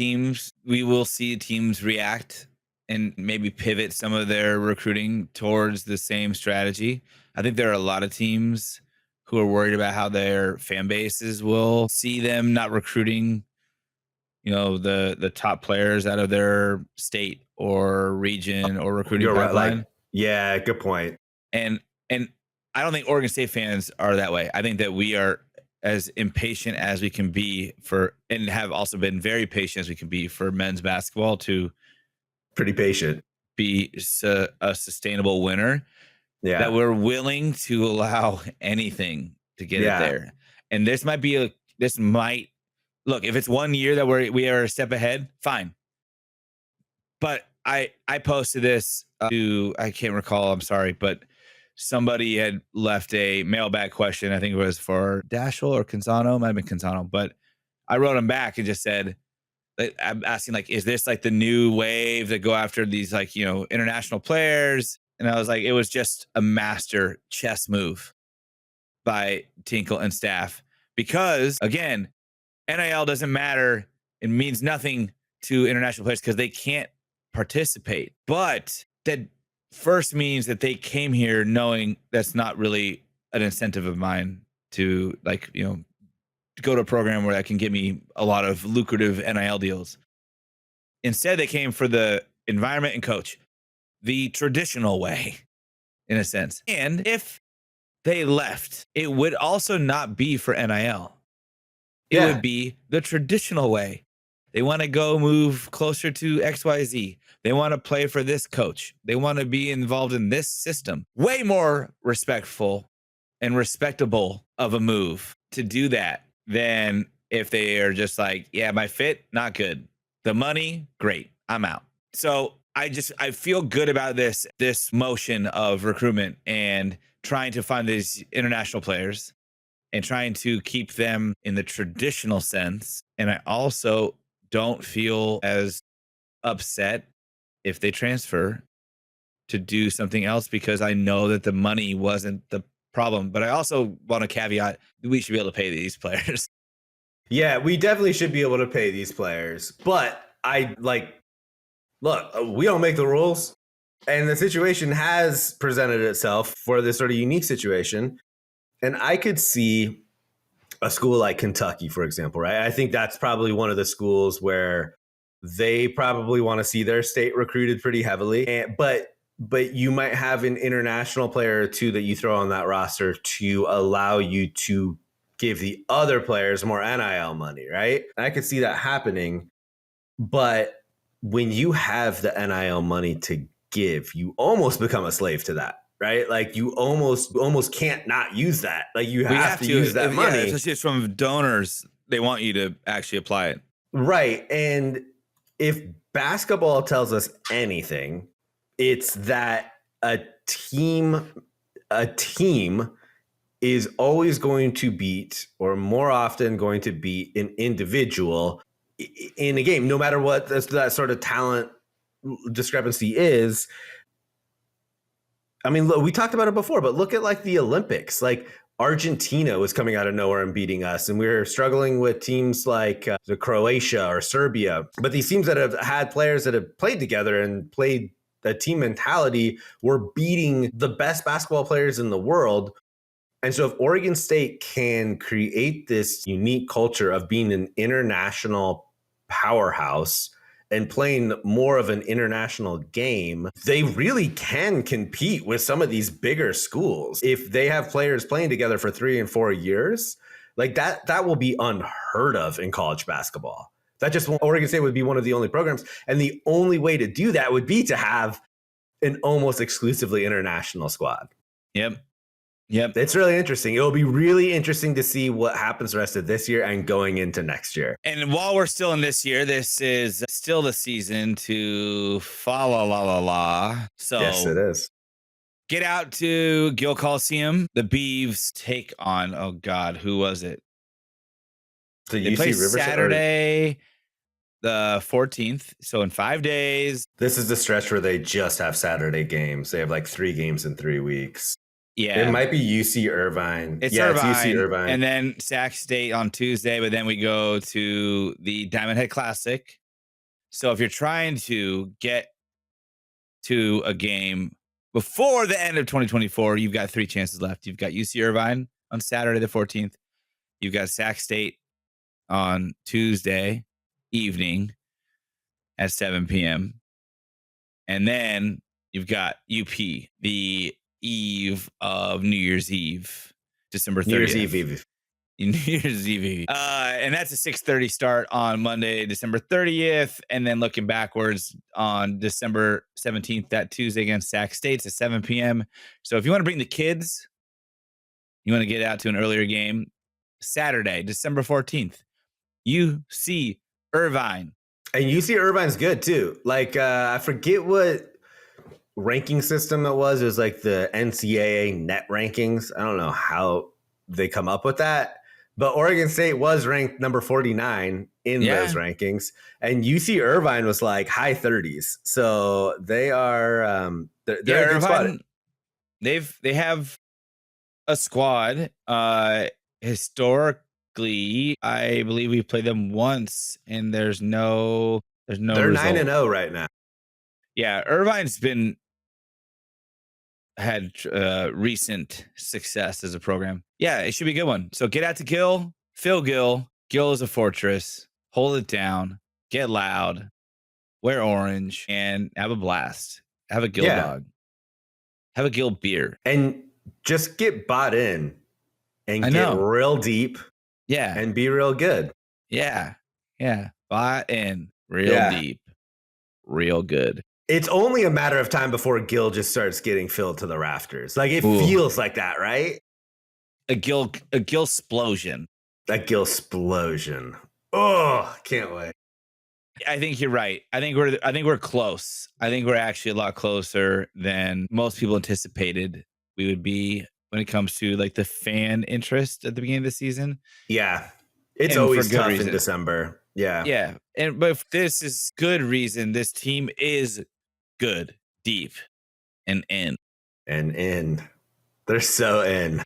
we will see teams react and maybe pivot some of their recruiting towards the same strategy. I think there are a lot of teams who are worried about how their fan bases will see them not recruiting, the top players out of their state or region or recruiting pipeline.
Yeah, good point.
And I don't think Oregon State fans are that way. I think that we are as impatient as we can be and have also been very patient as we can be for men's basketball to
pretty patient, be
a sustainable winner. Yeah, that we're willing to allow anything to get it there. And this might look, if it's 1 year that we are a step ahead, fine. But I posted this I can't recall, I'm sorry, but somebody had left a mailbag question. I think it was for Dashel or Canzano, might have been Canzano, but I wrote him back and just said, I'm asking, is this the new wave that go after these international players? And I was like, it was just a master chess move by Tinkle and staff, because again, NIL doesn't matter. It means nothing to international players because they can't participate. But that first means that they came here knowing that's not really an incentive of mine to go to a program where that can get me a lot of lucrative NIL deals. Instead, they came for the environment and coach, the traditional way, in a sense. And if they left, it would also not be for NIL. It would be the traditional way. They want to go move closer to XYZ. They want to play for this coach. They want to be involved in this system. Way more respectful and respectable of a move to do that than if they are just like, yeah, my fit, not good. The money, great. I'm out. So I feel good about this motion of recruitment and trying to find these international players and trying to keep them in the traditional sense. And I also don't feel as upset if they transfer to do something else because I know that the money wasn't the problem. But I also want to caveat we should be able to pay these players.
Yeah, we definitely should be able to pay these players. But look, we don't make the rules. And the situation has presented itself for this sort of unique situation. And I could see a school like Kentucky, for example, right? I think that's probably one of the schools where they probably want to see their state recruited pretty heavily. But you might have an international player or two that you throw on that roster to allow you to give the other players more NIL money, right? And I could see that happening. But when you have the NIL money to give, you almost become a slave to that, right? Like you almost can't not use that. Like you have to use that money.
Yeah, especially if it's from donors, they want you to actually apply it.
Right. And if basketball tells us anything, it's that a team is always going to beat, or more often going to beat, an individual in a game, no matter what that sort of talent discrepancy is. I mean, look, we talked about it before, but look at like the Olympics. Like Argentina was coming out of nowhere and beating us, and we were struggling with teams like the Croatia or Serbia. But these teams that have had players that have played together and played the team mentality were beating the best basketball players in the world. And so if Oregon State can create this unique culture of being an international powerhouse and playing more of an international game, they really can compete with some of these bigger schools. If they have players playing together for 3 and 4 years, like that will be unheard of in college basketball. Oregon State would be one of the only programs. And the only way to do that would be to have an almost exclusively international squad.
Yep.
It's really interesting. It'll be really interesting to see what happens the rest of this year and going into next year.
And while we're still in this year, this is still the season to fa la la la la. So
yes, it is.
Get out to Gill Coliseum. The Beavs take on, oh God, who was it?
So
they play Saturday, the 14th. So in 5 days.
This is the stretch where they just have Saturday games. They have like 3 games in 3 weeks.
Yeah.
It might be UC Irvine.
It's UC Irvine. And then Sac State on Tuesday, but then we go to the Diamond Head Classic. So if you're trying to get to a game before the end of 2024, you've got 3 chances left. You've got UC Irvine on Saturday the 14th. You've got Sac State on Tuesday evening at 7 p.m. And then you've got UP, the eve of New Year's Eve, December 30th. New Year's Eve. And that's a 6:30 start on Monday, December 30th. And then looking backwards on December 17th, that Tuesday against Sac State at 7 p.m. So if you want to bring the kids, you want to get out to an earlier game, Saturday, December 14th, UC Irvine.
And UC Irvine's good too. Like, I forget what ranking system it was. It was like the NCAA net rankings. I don't know how they come up with that, but Oregon State was ranked number 49 in those rankings, and UC Irvine was like high 30s. So they are they're a good squad.
They have a squad. Historically, I believe we played them once, and there's no they're
result. 9-0 right now.
Yeah, Irvine's had recent success as a program. Yeah, it should be a good one. So get out to Gill Phil Gill. Gill is a fortress. Hold it down. Get loud. Wear orange and have a blast. Have a Gill dog. Have a Gill beer.
And just get bought in and get real deep.
Yeah.
And be real good.
Yeah. Yeah. Bought in real deep. Real good.
It's only a matter of time before Gill just starts getting filled to the rafters. Like it feels like that, right?
A Gill explosion.
A Gill explosion. Oh, can't wait.
I think you're right. I think we're close. I think we're actually a lot closer than most people anticipated we would be when it comes to like the fan interest at the beginning of the season.
Yeah. It's always tough in December. Yeah.
Yeah. But this is good reason. This team is good, deep, and in.
And in. They're so in.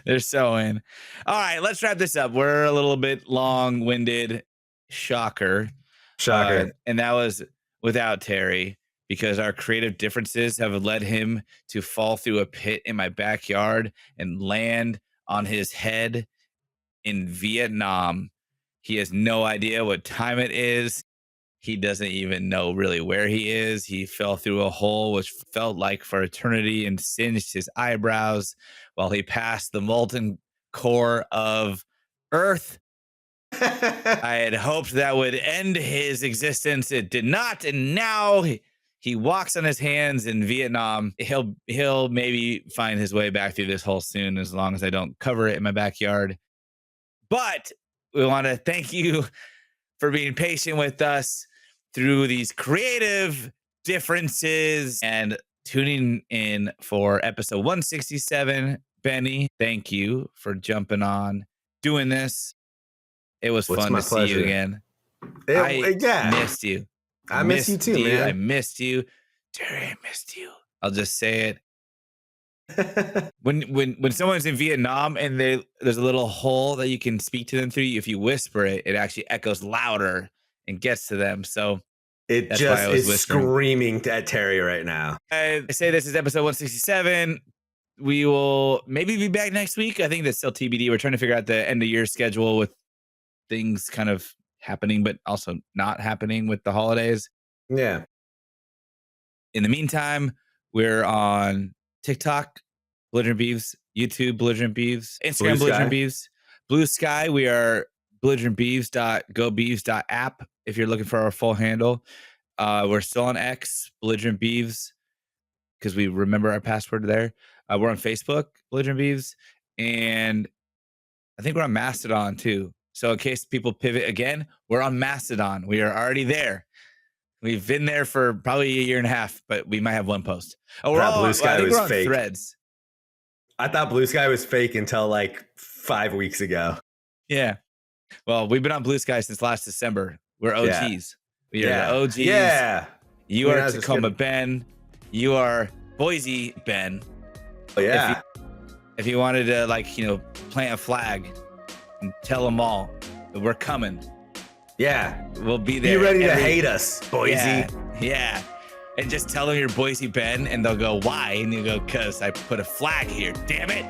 They're so in. All right, let's wrap this up. We're a little bit long-winded. Shocker. And that was without Terry, because our creative differences have led him to fall through a pit in my backyard and land on his head in Vietnam. He has no idea what time it is. He doesn't even know really where he is. He fell through a hole which felt like for eternity and singed his eyebrows while he passed the molten core of Earth. I had hoped that would end his existence. It did not. And now he walks on his hands in Vietnam. He'll maybe find his way back through this hole soon, as long as I don't cover it in my backyard. But we want to thank you for being patient with us through these creative differences and tuning in for episode 167. Benny, thank you for jumping on doing this. It was fun to see you again. I missed you.
I miss you too, man.
I missed you. Terry, I missed you. I'll just say it. When someone's in Vietnam and there's a little hole that you can speak to them through, if you whisper it, it actually echoes louder and gets to them. So
it just is screaming at Terry right now.
I say this is episode 167. We will maybe be back next week. I think that's still TBD. We're trying to figure out the end of year schedule with things kind of happening, but also not happening with the holidays.
Yeah.
In the meantime, we're on TikTok, Belligerent Beavs, YouTube, Belligerent Beavs, Instagram, Belligerent Beavs, Blue Sky. We are belligerentbeavs.gobeavs.app if you're looking for our full handle. We're still on X, Belligerent Beavs, because we remember our password there. We're on Facebook, Belligerent Beavs, and I think we're on Mastodon too. So in case people pivot again, we're on Mastodon. We are already there. We've been there for probably a year and a half, but we might have one post. Oh,
Blue Sky was fake.
Threads.
I thought Blue Sky was fake until like 5 weeks ago.
Yeah. Well, we've been on Blue Sky since last December. We're OGs. We are the OGs.
Yeah.
You are Tacoma Ben. You are Boise Ben.
Oh, yeah.
If you wanted to plant a flag and tell them all that we're coming.
Yeah.
We'll be there.
Be ready to hate us, Boise.
Yeah. And just tell them you're Boise Ben, and they'll go, why? And you go, because I put a flag here, damn it.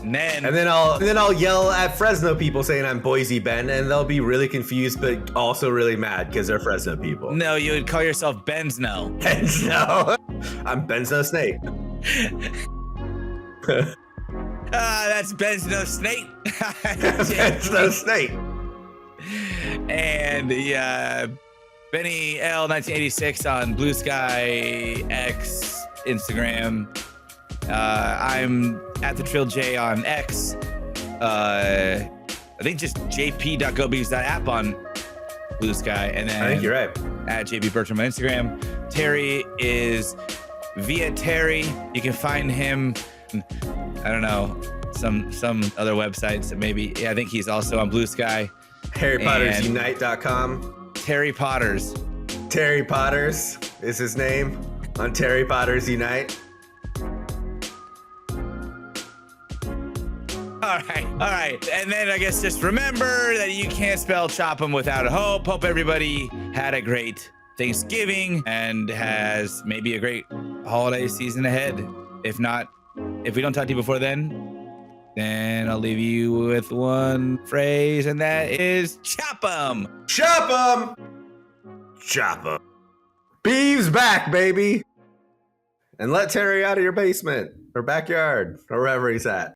And then I'll yell at Fresno people saying I'm Boise Ben, and they'll be really confused, but also really mad because they're Fresno people. No, you would call yourself Bensno.
Bensno. I'm Bensno Snake.
That's Bensno Snake.
Bensno Snake.
And Benny L 1986 on Blue Sky, X, Instagram. I'm at the Trill J on X. I think just jp.gobeavs.app on Blue Sky, and then
I think you're right.
At JB Bertram on Instagram. Terry is via Terry. You can find him. I don't know, some other websites. Maybe. Yeah, I think he's also on Blue Sky.
HarryPottersUnite.com.
Terry Potters.
Terry Potters is his name on Terry Potters Unite.
All right. And then I guess just remember that you can't spell chop 'em without a hope. Hope everybody had a great Thanksgiving and has maybe a great holiday season ahead. If not, if we don't talk to you before then, then I'll leave you with one phrase, and that is chop 'em.
Chop 'em! Chop 'em. Beavs back, baby! And let Terry out of your basement or backyard or wherever he's at.